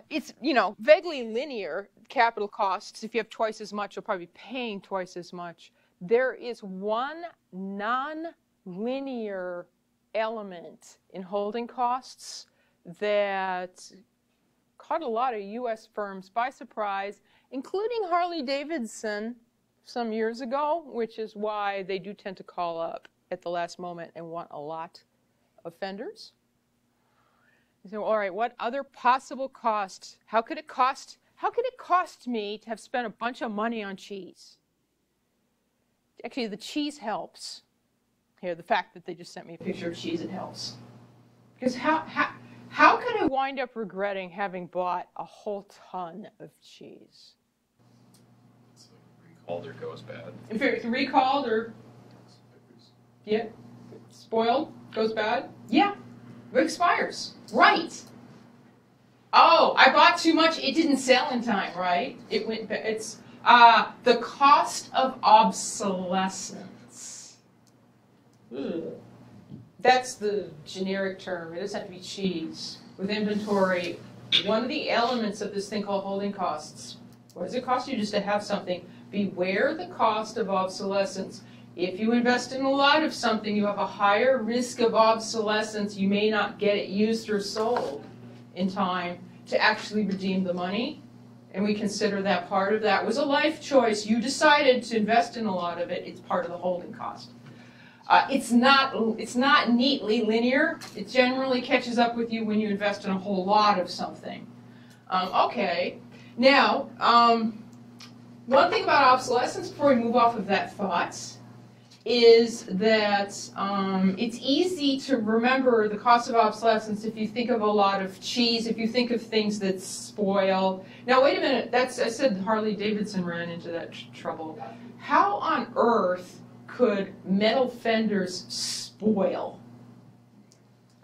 it's, vaguely linear capital costs. If you have twice as much, you'll probably be paying twice as much. There is one non-linear element in holding costs that caught a lot of U.S. firms by surprise, including Harley-Davidson some years ago, which is why they do tend to call up at the last moment and want a lot of fenders. So, all right, what other possible costs? How could it cost me to have spent a bunch of money on cheese? Actually, the cheese helps. Here, the fact that they just sent me a picture of cheese, it helps. Because how could I wind up regretting having bought a whole ton of cheese? It's like recalled or goes bad. If it's recalled or spoiled, goes bad, it expires. Right. Oh, I bought too much. It didn't sell in time, right? It's the cost of obsolescence. Ugh. That's the generic term. It doesn't have to be cheese. With inventory, one of the elements of this thing called holding costs. What does it cost you just to have something? Beware the cost of obsolescence. If you invest in a lot of something, you have a higher risk of obsolescence. You may not get it used or sold in time to actually redeem the money. And we consider that part of that was a life choice. You decided to invest in a lot of it. It's part of the holding cost. It's not neatly linear. It generally catches up with you when you invest in a whole lot of something. Okay. Now, one thing about obsolescence, before we move off of that thought, is that it's easy to remember the cost of obsolescence if you think of a lot of cheese, if you think of things that spoil. Now, wait a minute. I said Harley-Davidson ran into that trouble. How on earth could metal fenders spoil?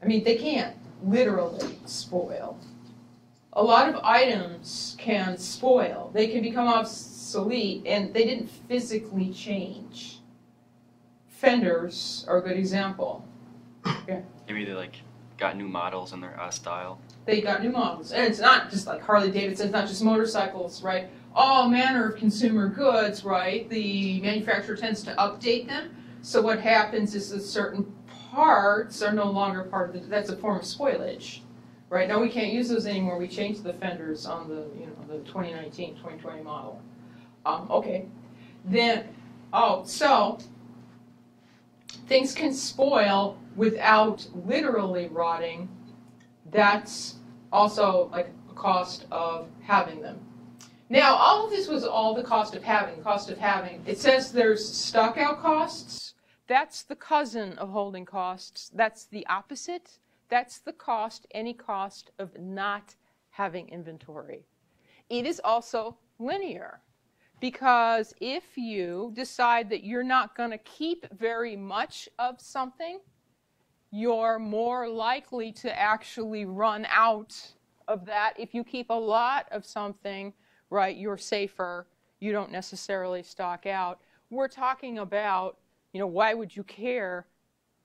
I mean, they can't literally spoil. A lot of items can spoil. They can become obsolete, and they didn't physically change. Fenders are a good example. Yeah. Maybe they got new models in their style. They got new models, and it's not just like Harley-Davidson. It's not just motorcycles, right? All manner of consumer goods, right? The manufacturer tends to update them. So what happens is that certain parts are no longer part of that's a form of spoilage, right? Now we can't use those anymore. We changed the fenders on the the 2019, 2020 model. Okay, then so things can spoil without literally rotting. That's also like a cost of having them. Now, all of this was all the cost of having. It says there's stockout costs. That's the cousin of holding costs. That's the opposite. That's the cost, any cost of not having inventory. It is also linear. Because if you decide that you're not going to keep very much of something, you're more likely to actually run out of that. If you keep a lot of something, right, you're safer. You don't necessarily stock out. We're talking about, why would you care?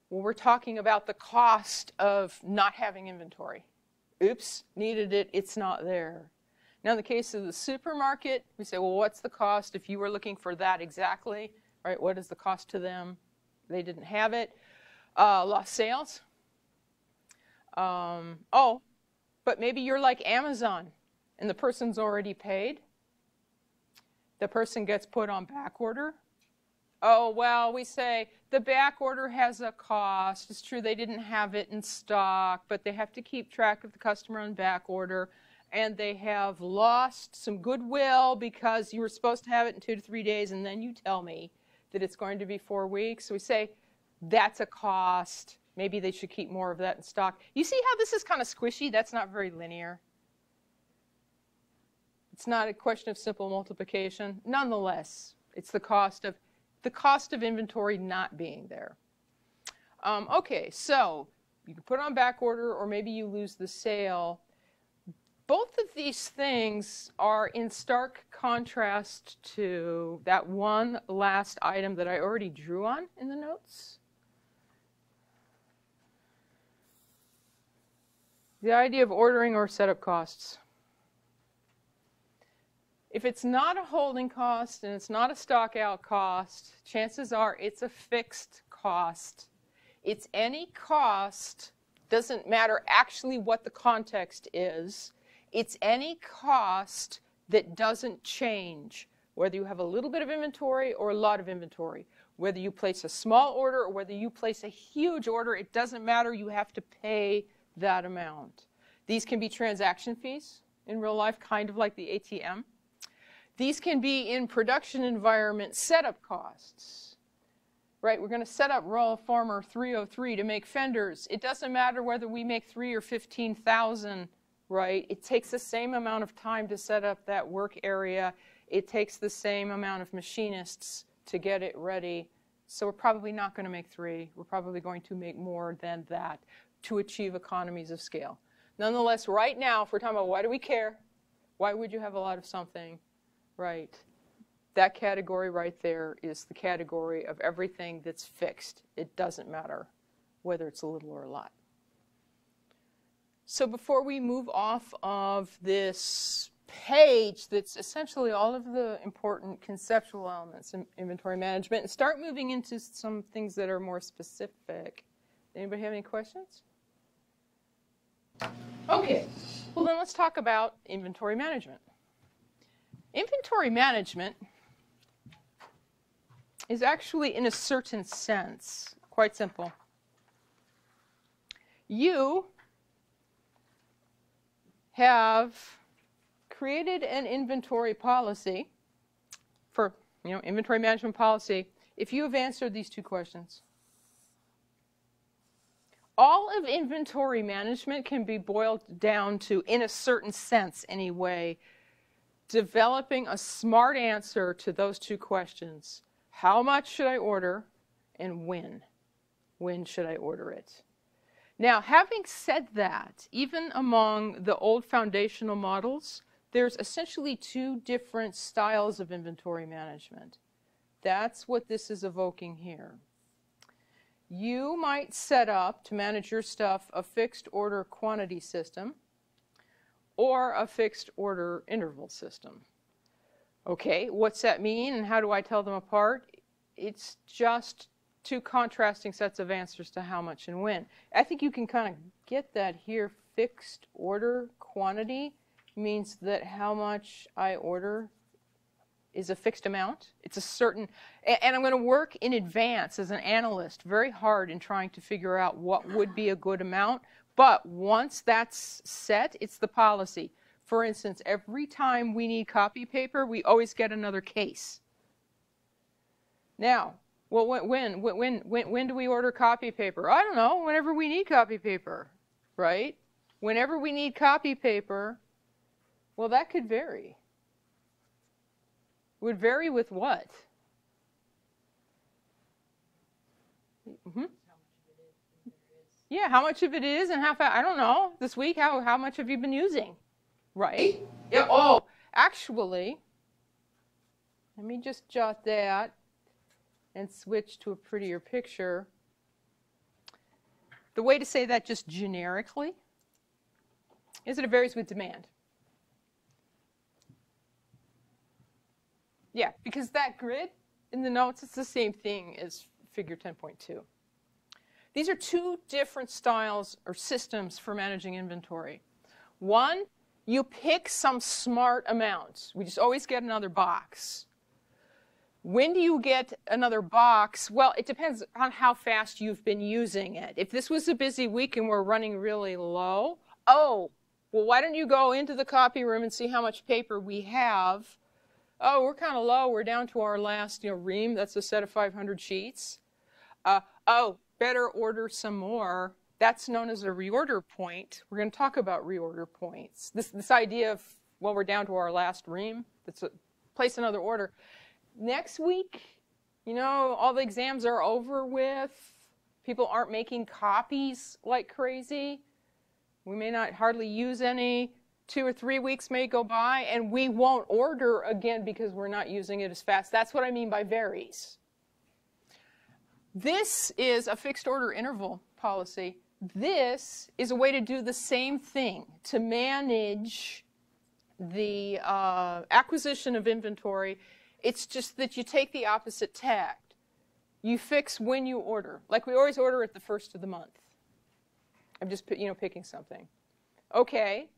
Well, we're talking about the cost of not having inventory. Oops, needed it, it's not there. Now, in the case of the supermarket, we say, well, what's the cost if you were looking for that exactly? right? What is the cost to them? They didn't have it. Lost sales. Oh, but maybe you're like Amazon and the person's already paid. The person gets put on back order. Oh, well, we say the back order has a cost. It's true they didn't have it in stock, but they have to keep track of the customer on back order. And they have lost some goodwill because you were supposed to have it in 2 to 3 days, and then you tell me that it's going to be 4 weeks. So we say that's a cost. Maybe they should keep more of that in stock. You see how this is kind of squishy? That's not very linear. It's not a question of simple multiplication. Nonetheless, it's the cost of inventory not being there. Okay, so you can put on back order, or maybe you lose the sale. Both of these things are in stark contrast to that one last item that I already drew on in the notes. The idea of ordering or setup costs. If it's not a holding cost and it's not a stock out cost, chances are it's a fixed cost. It's any cost, doesn't matter actually what the context is. It's any cost that doesn't change, whether you have a little bit of inventory or a lot of inventory. Whether you place a small order or whether you place a huge order, it doesn't matter. You have to pay that amount. These can be transaction fees in real life, kind of like the ATM. These can be in production environment setup costs. Right, we're going to set up Royal Farmer 303 to make fenders. It doesn't matter whether we make 3 or 15,000. Right? It takes the same amount of time to set up that work area. It takes the same amount of machinists to get it ready. So we're probably not going to make 3. We're probably going to make more than that to achieve economies of scale. Nonetheless, right now, if we're talking about why do we care, why would you have a lot of something, right? That category right there is the category of everything that's fixed. It doesn't matter whether it's a little or a lot. So before we move off of this page that's essentially all of the important conceptual elements in inventory management and start moving into some things that are more specific, anybody have any questions? Okay, well then let's talk about inventory management. Inventory management is actually, in a certain sense, quite simple. You have created an inventory policy for, inventory management policy if you have answered these 2 questions. All of inventory management can be boiled down to, in a certain sense anyway, developing a smart answer to those 2 questions. How much should I order and when? When should I order it? Now, having said that, even among the old foundational models, there's essentially 2 different styles of inventory management. That's what this is evoking here. You might set up, to manage your stuff, a fixed order quantity system or a fixed order interval system. Okay, what's that mean and how do I tell them apart? It's just 2 contrasting sets of answers to how much and when. I think you can kind of get that here. Fixed order quantity means that how much I order is a fixed amount. It's a certain, and I'm going to work in advance as an analyst very hard in trying to figure out what would be a good amount. But once that's set, it's the policy. For instance, every time we need copy paper, we always get another case. Now, well, when do we order copy paper? I don't know, whenever we need copy paper, right? Whenever we need copy paper, well, that could vary. Would vary with what? Mm-hmm. Yeah, how much of it is and how fast, I don't know. This week, how much have you been using? Right? Yeah, oh, actually, let me just jot that and switch to a prettier picture. The way to say that just generically is that it varies with demand. Yeah, because that grid, in the notes, it's the same thing as figure 10.2. These are two different styles or systems for managing inventory. One, you pick some smart amount. We just always get another box. When do you get another box? Well, it depends on how fast you've been using it. If this was a busy week and we're running really low, oh, well, why don't you go into the copy room and see how much paper we have? Oh, we're kind of low. We're down to our last, ream. That's a set of 500 sheets. Oh, better order some more. That's known as a reorder point. We're going to talk about reorder points. This idea of, well, we're down to our last ream. That's place another order. Next week, all the exams are over with. People aren't making copies like crazy. We may not hardly use any. 2 or 3 weeks may go by, and we won't order again because we're not using it as fast. That's what I mean by varies. This is a fixed order interval policy. This is a way to do the same thing, to manage the acquisition of inventory. It's just that you take the opposite tact. You fix when you order. Like we always order at the first of the month. I'm just picking something. Okay.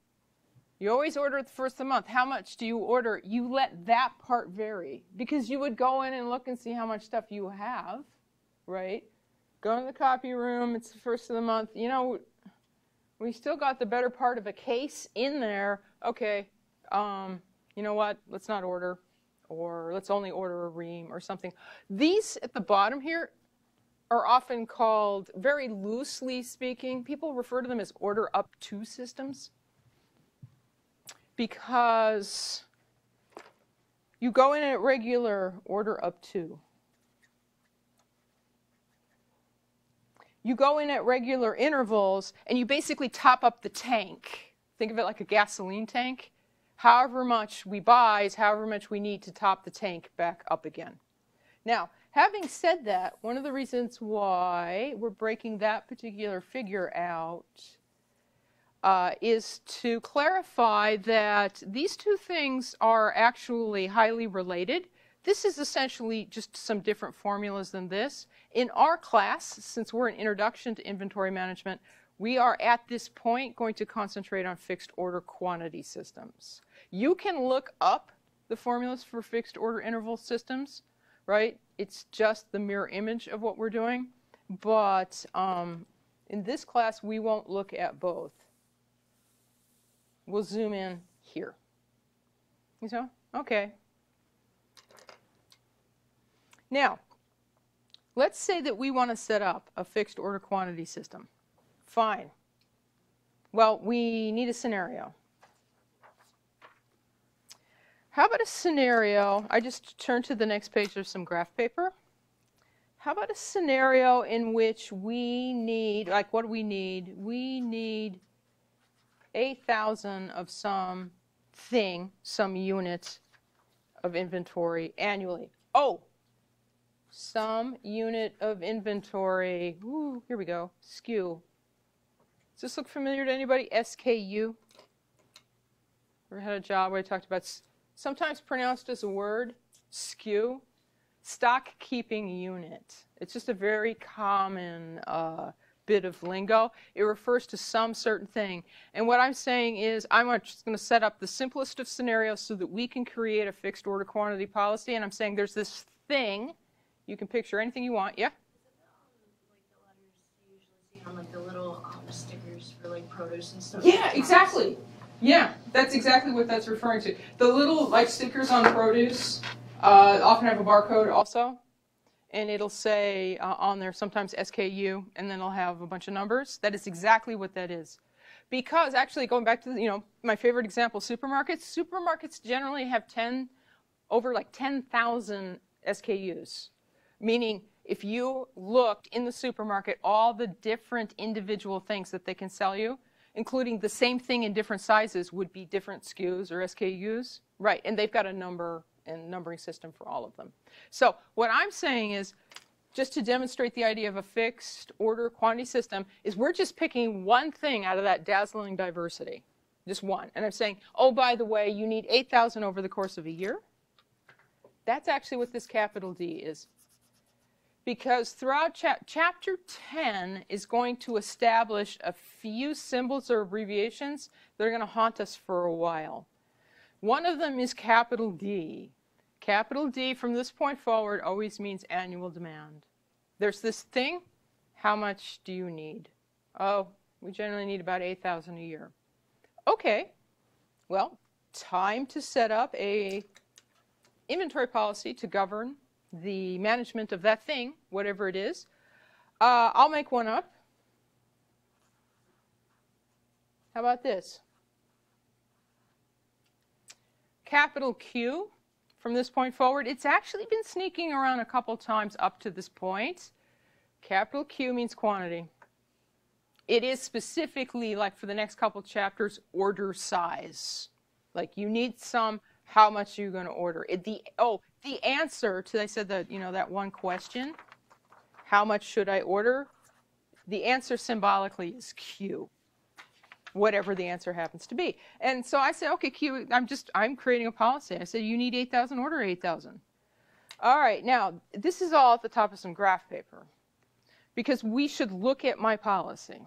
You always order at the first of the month. How much do you order? You let that part vary. Because you would go in and look and see how much stuff you have, right? Go in the copy room. It's the first of the month. We still got the better part of a case in there. Okay, you know what? Let's not order. Or let's only order a ream or something. These at the bottom here are often called, very loosely speaking, people refer to them as order up to systems. Because you go in at regular order up to. You go in at regular intervals and you basically top up the tank. Think of it like a gasoline tank. However much we buy is however much we need to top the tank back up again. Now, having said that, one of the reasons why we're breaking that particular figure out is to clarify that these two things are actually highly related. This is essentially just some different formulas than this. In our class, since we're an introduction to inventory management, we are at this point going to concentrate on fixed order quantity systems. You can look up the formulas for fixed order interval systems, right? It's just the mirror image of what we're doing. But in this class, we won't look at both. We'll zoom in here. You know? Okay. Now, let's say that we want to set up a fixed order quantity system. Fine. Well, we need a scenario. How about a scenario? I just turned to the next page. There's some graph paper. How about a scenario in which we need, like what do we need? We need 8,000 of some thing, some unit of inventory annually. Oh, some unit of inventory. Ooh, here we go. SKU. Does this look familiar to anybody? SKU. Ever had a job where I talked about, sometimes pronounced as a word, SKU, stock keeping unit. It's just a very common bit of lingo. It refers to some certain thing. And what I'm saying is I'm just going to set up the simplest of scenarios so that we can create a fixed order quantity policy. And I'm saying there's this thing. You can picture anything you want. Yeah? On like the little stickers for like produce and stuff. Yeah, exactly. Yeah, that's exactly what that's referring to. The little like stickers on produce often have a barcode also, and it'll say on there sometimes SKU, and then it'll have a bunch of numbers. That is exactly what that is. Because actually, going back to my favorite example, supermarkets. Supermarkets generally have over 10,000 SKUs, meaning if you looked in the supermarket, all the different individual things that they can sell you, including the same thing in different sizes, would be different SKUs or SKUs. Right, and they've got a number and numbering system for all of them. So what I'm saying is, just to demonstrate the idea of a fixed order quantity system, is we're just picking one thing out of that dazzling diversity. Just one. And I'm saying, oh, by the way, you need 8,000 over the course of a year. That's actually what this capital D is. Because throughout Chapter 10 is going to establish a few symbols or abbreviations that are going to haunt us for a while. One of them is capital D. Capital D from this point forward always means annual demand. There's this thing, how much do you need? Oh, we generally need about 8,000 a year. Okay, well, time to set up a inventory policy to govern the management of that thing, whatever it is. I'll make one up. How about this? Capital Q, from this point forward, it's actually been sneaking around a couple times up to this point. Capital Q means quantity. It is specifically, like for the next couple chapters, order size. Like you need some, how much are you going to order? The answer to, I said that, that one question, how much should I order? The answer symbolically is Q, whatever the answer happens to be. And so I said, okay, Q, I'm creating a policy. I said, you need 8,000, order 8,000. All right, now, this is all at the top of some graph paper because we should look at my policy.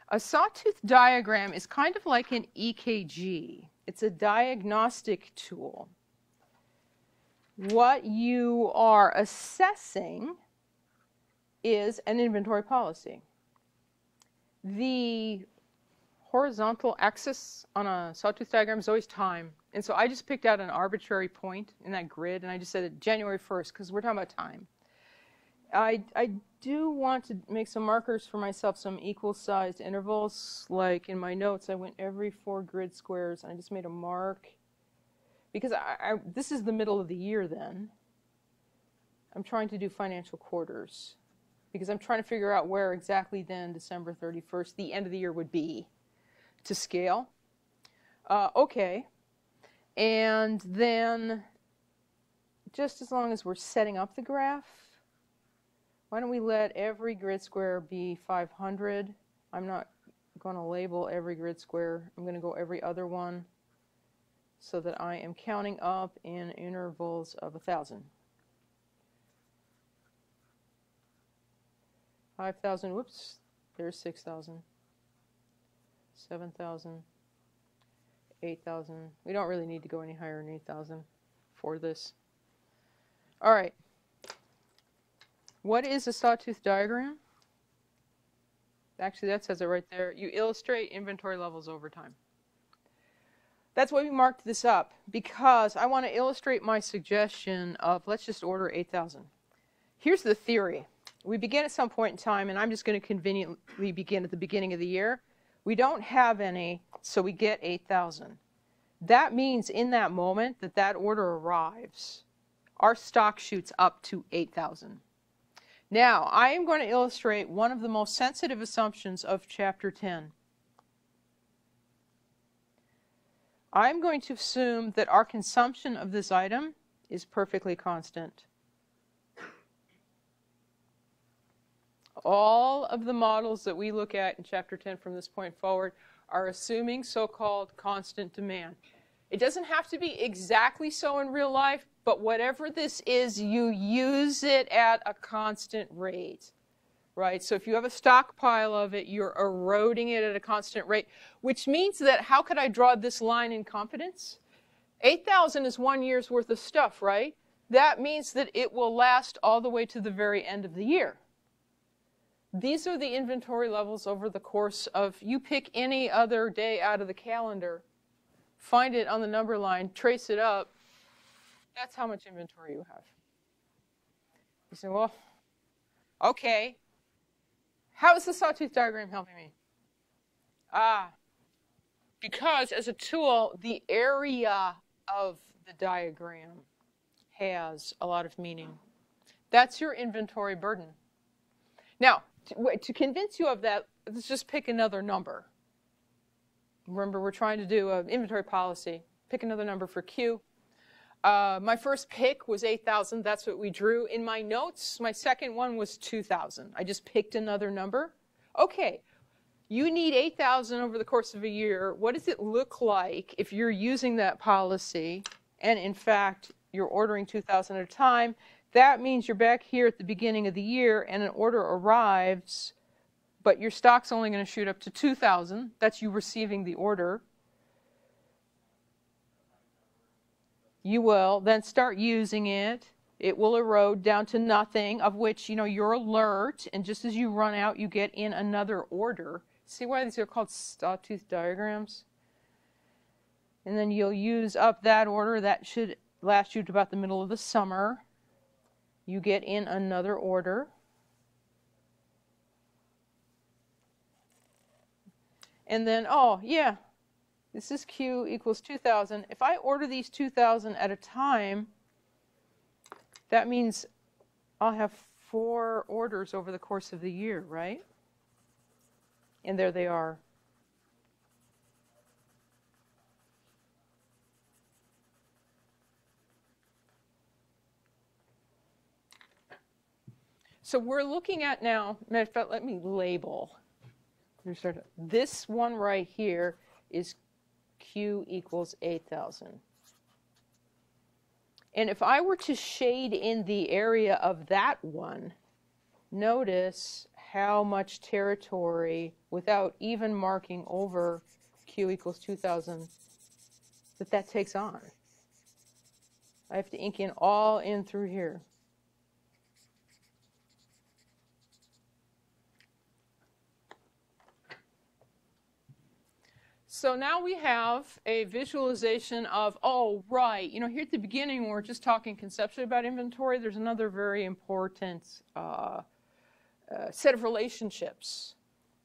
A sawtooth diagram is kind of like an EKG. It's a diagnostic tool. What you are assessing is an inventory policy. The horizontal axis on a sawtooth diagram is always time. And so I just picked out an arbitrary point in that grid, and I just said January 1st, because we're talking about time. I do want to make some markers for myself, some equal-sized intervals. Like in my notes, I went every 4 grid squares, and I just made a mark. Because this is the middle of the year then. I'm trying to do financial quarters. Because I'm trying to figure out where exactly then December 31st, the end of the year, would be to scale. Okay. And then, just as long as we're setting up the graph, why don't we let every grid square be 500? I'm not going to label every grid square. I'm going to go every other one, so that I am counting up in intervals of 1,000. 5,000, whoops, there's 6,000. 7,000. 8,000. We don't really need to go any higher than 8,000 for this. All right. What is a sawtooth diagram? Actually, that says it right there. You illustrate inventory levels over time. That's why we marked this up, because I want to illustrate my suggestion of let's just order 8,000. Here's the theory. We begin at some point in time, and I'm just going to conveniently begin at the beginning of the year. We don't have any, so we get 8,000. That means in that moment that that order arrives, our stock shoots up to 8,000. Now, I am going to illustrate one of the most sensitive assumptions of Chapter 10. I'm going to assume that our consumption of this item is perfectly constant. All of the models that we look at in Chapter 10 from this point forward are assuming so-called constant demand. It doesn't have to be exactly so in real life, but whatever this is, you use it at a constant rate, right? So if you have a stockpile of it, you're eroding it at a constant rate, which means that how could I draw this line in confidence? 8,000 is 1 year's worth of stuff, right? That means that it will last all the way to the very end of the year. These are the inventory levels over the course of, you pick any other day out of the calendar, find it on the number line, trace it up. That's how much inventory you have. You say, well, okay. How is the sawtooth diagram helping me? Because as a tool, the area of the diagram has a lot of meaning. That's your inventory burden. Now, to convince you of that, let's just pick another number. Remember, we're trying to do an inventory policy. Pick another number for Q. My first pick was 8,000. That's what we drew. In my notes, my second one was 2,000. I just picked another number. Okay, you need 8,000 over the course of a year. What does it look like if you're using that policy and, in fact, you're ordering 2,000 at a time. That means you're back here at the beginning of the year and an order arrives, but your stock's only going to shoot up to 2,000. That's you receiving the order. You will then start using it. It will erode down to nothing, of which, you're alert, and just as you run out, you get in another order. See why these are called sawtooth diagrams? And then you'll use up that order. That should last you to about the middle of the summer. You get in another order. And then, oh, yeah, this is Q equals 2,000. If I order these 2,000 at a time, that means I'll have 4 orders over the course of the year, right? And there they are. So we're looking at now, matter of fact, let me label. This one right here is Q equals 8,000. And if I were to shade in the area of that one, notice how much territory, without even marking over Q equals 2,000, that takes on. I have to ink in all in through here. So now we have a visualization of, oh, right, here at the beginning when we're just talking conceptually about inventory, there's another very important set of relationships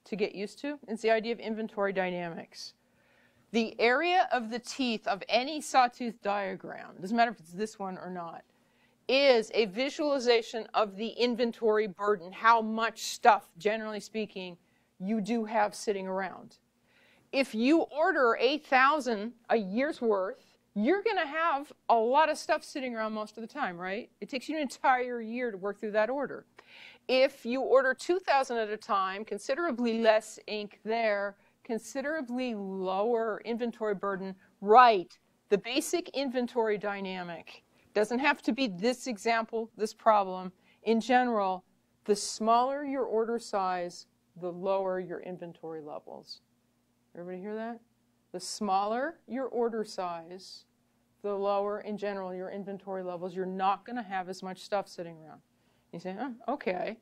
to get used to. It's the idea of inventory dynamics. The area of the teeth of any sawtooth diagram, doesn't matter if it's this one or not, is a visualization of the inventory burden, how much stuff, generally speaking, you do have sitting around. If you order 8,000 a year's worth, you're going to have a lot of stuff sitting around most of the time, right? It takes you an entire year to work through that order. If you order 2,000 at a time, considerably less ink there, considerably lower inventory burden, right? The basic inventory dynamic doesn't have to be this example, this problem. In general, the smaller your order size, the lower your inventory levels. Everybody hear that? The smaller your order size, the lower, in general, your inventory levels. You're not going to have as much stuff sitting around. You say, oh, okay.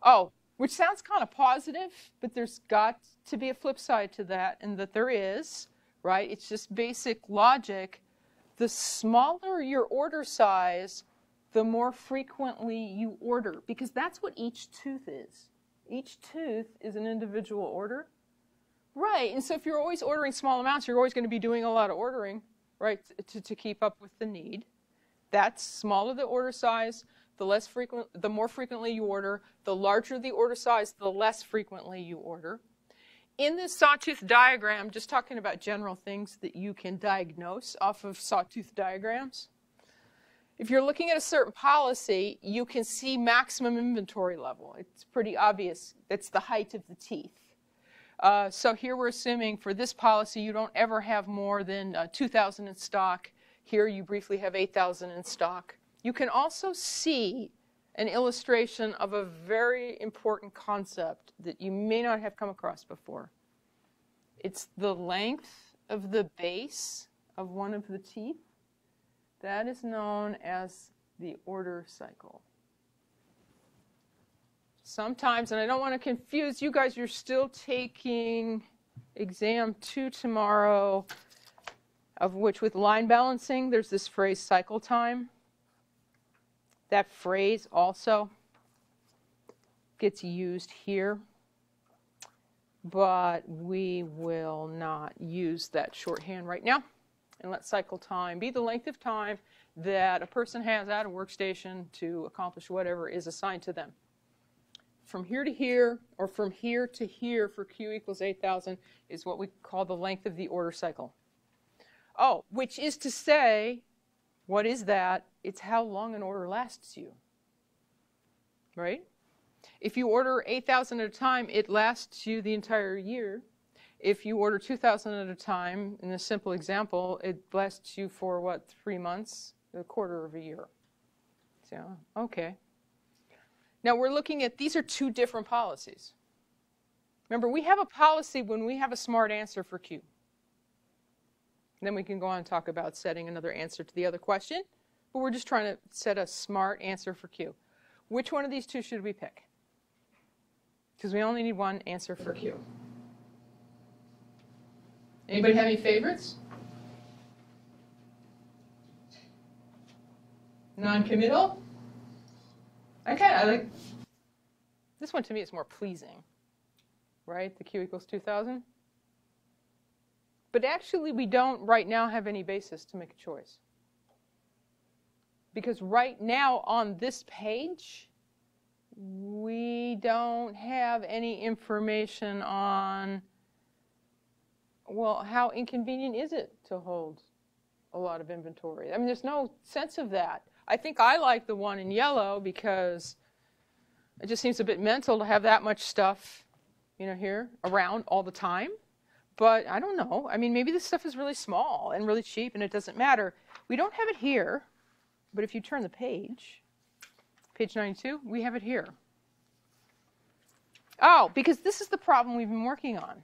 Oh, which sounds kind of positive, but there's got to be a flip side to that, and that there is, right? It's just basic logic. The smaller your order size, the more frequently you order, because that's what each tooth is. Each tooth is an individual order. Right, and so if you're always ordering small amounts, you're always going to be doing a lot of ordering, right, to keep up with the need. That's smaller the order size, the more frequently you order. The larger the order size, the less frequently you order. In this sawtooth diagram, just talking about general things that you can diagnose off of sawtooth diagrams. If you're looking at a certain policy, you can see maximum inventory level. It's pretty obvious. That's the height of the teeth. So here we're assuming for this policy you don't ever have more than 2,000 in stock. Here you briefly have 8,000 in stock. You can also see an illustration of a very important concept that you may not have come across before. It's the length of the base of one of the teeth. That is known as the order cycle. Sometimes, and I don't want to confuse you guys, you're still taking exam 2 tomorrow, of which with line balancing, there's this phrase cycle time. That phrase also gets used here, but we will not use that shorthand right now. And let cycle time be the length of time that a person has at a workstation to accomplish whatever is assigned to them. From here to here, or from here to here for Q equals 8,000 is what we call the length of the order cycle. Oh, which is to say, what is that? It's how long an order lasts you, right? If you order 8,000 at a time, it lasts you the entire year. If you order 2,000 at a time, in a simple example, it lasts you for, what, 3 months, the quarter of a year. So, okay. Now we're looking at, these are two different policies. Remember, we have a policy when we have a smart answer for Q. Then we can go on and talk about setting another answer to the other question, but we're just trying to set a smart answer for Q. Which one of these two should we pick? Because we only need one answer for Q. Anybody have any favorites? Non-committal? Okay, I like this one. To me, it's more pleasing, right? The Q equals 2,000. But actually, we don't right now have any basis to make a choice. Because right now on this page, we don't have any information on, well, how inconvenient is it to hold a lot of inventory? I mean, there's no sense of that. I think I like the one in yellow because it just seems a bit mental to have that much stuff, you know, here around all the time. But I don't know. I mean, maybe this stuff is really small and really cheap and it doesn't matter. We don't have it here, but if you turn the page, page 92, we have it here. Oh, because this is the problem we've been working on.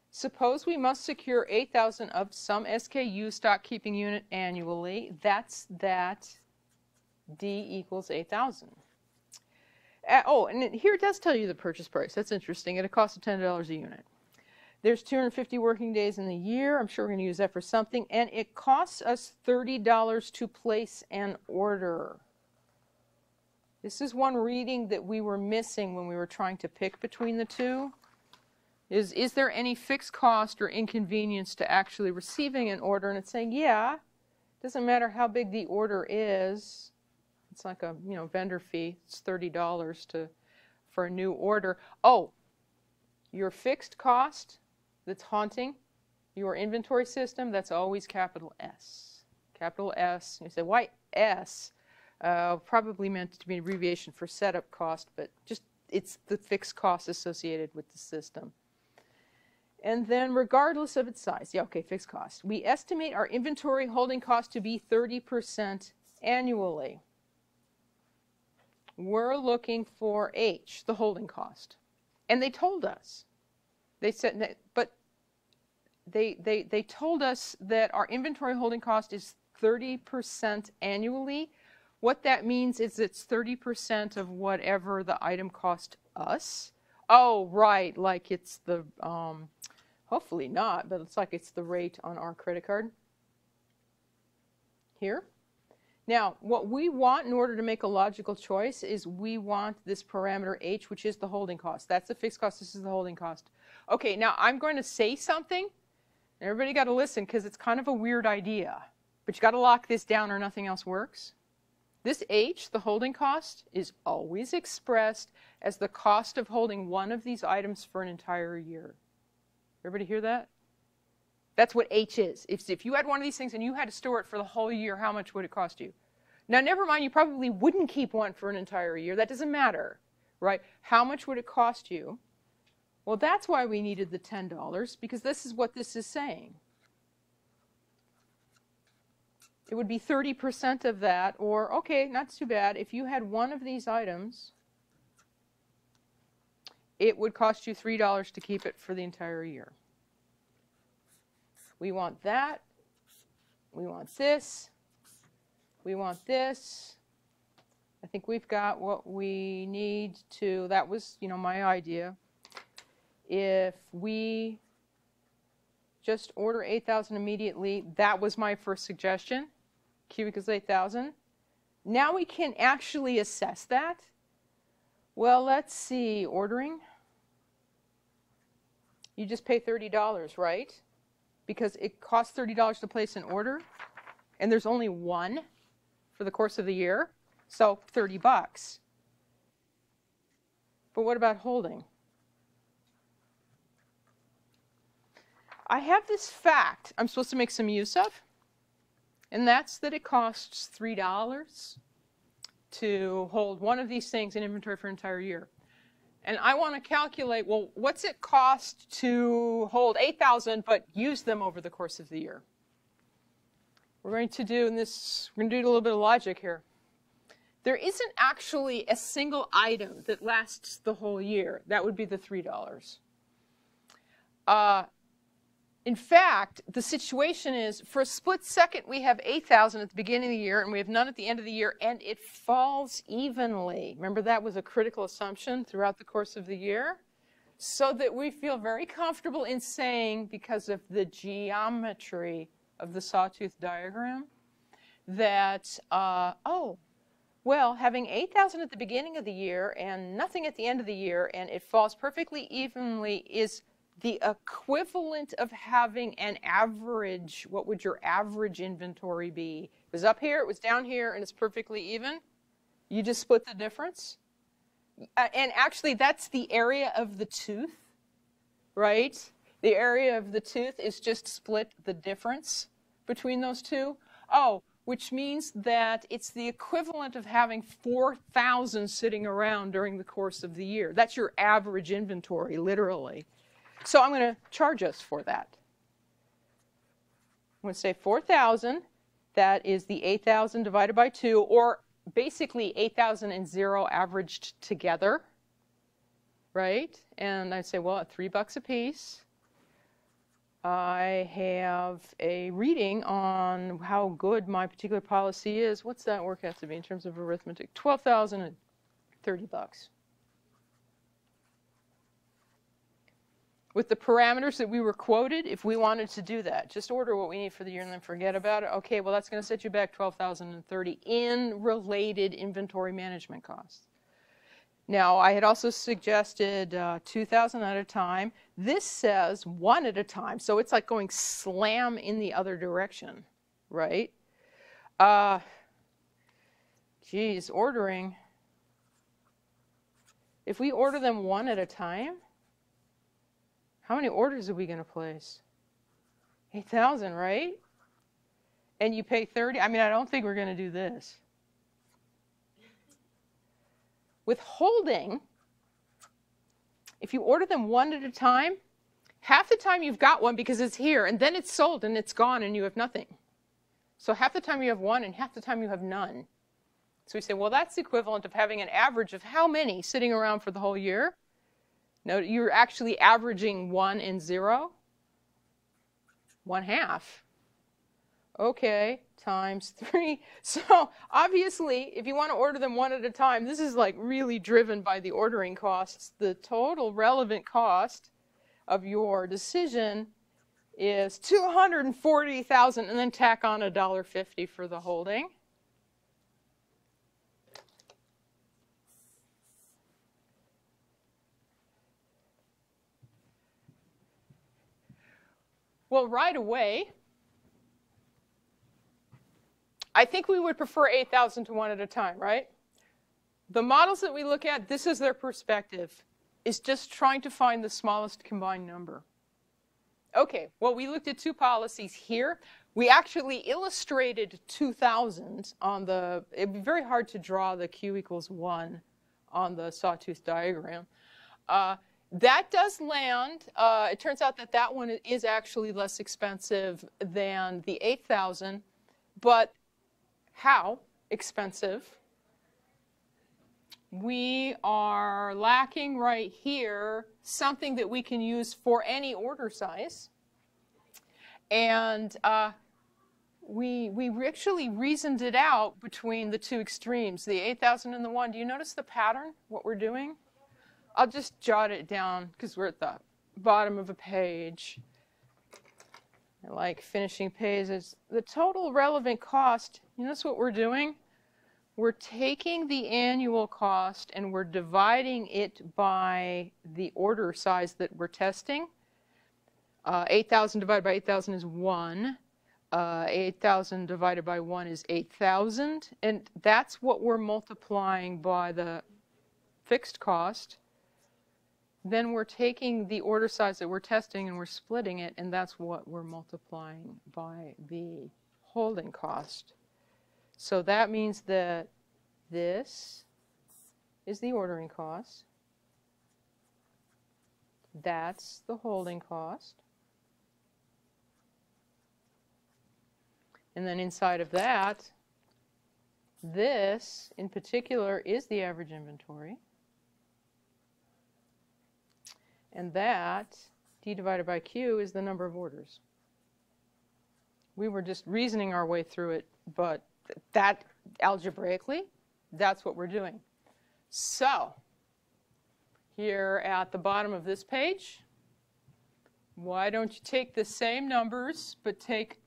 Suppose we must secure 8,000 of some SKU stock keeping unit annually. That's that D equals 8,000. Oh, and here it does tell you the purchase price. That's interesting. At a cost of $10 a unit. There's 250 working days in the year. I'm sure we're going to use that for something. And it costs us $30 to place an order. This is one reading that we were missing when we were trying to pick between the two. Is there any fixed cost or inconvenience to actually receiving an order? And it's saying, yeah, doesn't matter how big the order is. It's like a vendor fee. It's $30 for a new order. Oh, your fixed cost that's haunting your inventory system, that's always capital S. Capital S. You say, why S? Probably meant to be an abbreviation for setup cost, but just it's the fixed cost associated with the system. And then regardless of its size, yeah, okay, fixed cost. We estimate our inventory holding cost to be 30% annually. We're looking for H, the holding cost. And they told us. They said that, but they told us that our inventory holding cost is 30% annually. What that means is it's 30% of whatever the item cost us. Oh, right, like it's the, hopefully not, but it's like it's the rate on our credit card. Here. Now, what we want in order to make a logical choice is we want this parameter H, which is the holding cost. That's the fixed cost. This is the holding cost. Okay, now I'm going to say something. Everybody got to listen because it's kind of a weird idea. But you got to lock this down or nothing else works. This H, the holding cost, is always expressed as the cost of holding one of these items for an entire year. Everybody hear that? That's what H is. If you had one of these things and you had to store it for the whole year, how much would it cost you? Now, never mind, you probably wouldn't keep one for an entire year. That doesn't matter, right? How much would it cost you? Well, that's why we needed the $10, because this is what this is saying. It would be 30% of that, or, okay, not too bad. If you had one of these items, it would cost you $3 to keep it for the entire year. We want that. We want this. We want this. I think we've got what we need to, that was, my idea. If we just order 8,000 immediately, that was my first suggestion. Q equals 8,000. Now we can actually assess that. Well, let's see, ordering. You just pay $30, right? Because it costs $30 to place an order, and there's only one for the course of the year, so $30. But what about holding? I have this fact I'm supposed to make some use of, and that's that it costs $3 to hold one of these things in inventory for an entire year. And I want to calculate, well, what's it cost to hold 8,000 but use them over the course of the year? we're going to do a little bit of logic here. There isn't actually a single item that lasts the whole year. That would be the $3. In fact, the situation is, for a split second, we have 8,000 at the beginning of the year, and we have none at the end of the year, and it falls evenly. Remember, that was a critical assumption throughout the course of the year? So that we feel very comfortable in saying, because of the geometry of the sawtooth diagram, that, oh, well, having 8,000 at the beginning of the year and nothing at the end of the year, and it falls perfectly evenly, is the equivalent of having an average. What would your average inventory be? It was up here, it was down here, and it's perfectly even. You just split the difference. And actually, that's the area of the tooth, right? The area of the tooth is just split the difference between those two. Oh, which means that it's the equivalent of having 4,000 sitting around during the course of the year. That's your average inventory, literally. So I'm going to charge us for that. I'm going to say 4,000. That is the 8,000 divided by 2, or basically 8,000 and 0 averaged together, right? And I say, well, at $3 a piece, I have a reading on how good my particular policy is. What's that work out to be in terms of arithmetic? $12,030. With the parameters that we were quoted, if we wanted to do that, just order what we need for the year and then forget about it. Okay, well, that's going to set you back $12,030 in related inventory management costs. Now, I had also suggested 2,000 at a time. This says 1 at a time, so it's like going slam in the other direction, right? Geez, ordering. If we order them 1 at a time, how many orders are we going to place? 8,000, right? And you pay 30. I mean, I don't think we're going to do this. With holding, if you order them 1 at a time, half the time you've got one because it's here, and then it's sold and it's gone and you have nothing. So half the time you have one and half the time you have none. So we say, well, that's the equivalent of having an average of how many sitting around for the whole year? No, you're actually averaging 1 and 0. 1/2. Okay, times 3. So obviously, if you want to order them 1 at a time, this is like really driven by the ordering costs. The total relevant cost of your decision is $240,000, and then tack on $1.50 for the holding. Well, right away, I think we would prefer 8,000 to 1 at a time, right? The models that we look at, this is their perspective, is just trying to find the smallest combined number. Okay, well, we looked at 2 policies here. We actually illustrated 2,000 on the, it'd be very hard to draw the Q equals 1 on the sawtooth diagram. That does land. It turns out that that one is actually less expensive than the 8,000, but how expensive? We are lacking right here something that we can use for any order size. And we actually reasoned it out between the 2 extremes, the 8,000 and the 1. Do you notice the pattern, what we're doing? I'll just jot it down because we're at the bottom of a page. I like finishing pages. The total relevant cost, you notice what we're doing? We're taking the annual cost and we're dividing it by the order size that we're testing. 8,000 divided by 8,000 is 1. 8,000 divided by 1 is 8,000. And that's what we're multiplying by the fixed cost. Then we're taking the order size that we're testing and we're splitting it, and that's what we're multiplying by the holding cost. So that means that this is the ordering cost. That's the holding cost. And then inside of that, this in particular is the average inventory. And that, D divided by Q, is the number of orders. We were just reasoning our way through it, but that algebraically, that's what we're doing. So, here at the bottom of this page, why don't you take the same numbers, but take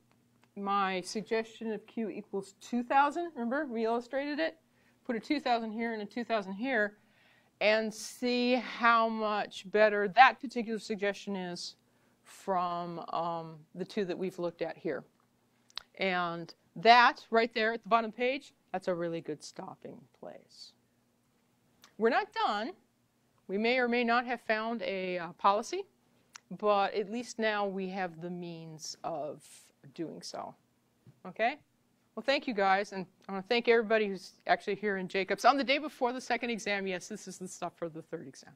my suggestion of Q equals 2,000, remember, we illustrated it? Put a 2,000 here and a 2,000 here, and see how much better that particular suggestion is from the two that we've looked at here. And that, right there at the bottom of the page, that's a really good stopping place. We're not done. We may or may not have found a policy, but at least now we have the means of doing so. Okay? Well, thank you guys, and I want to thank everybody who's actually here in Jacobs. On the day before the second exam, yes, this is the stuff for the third exam.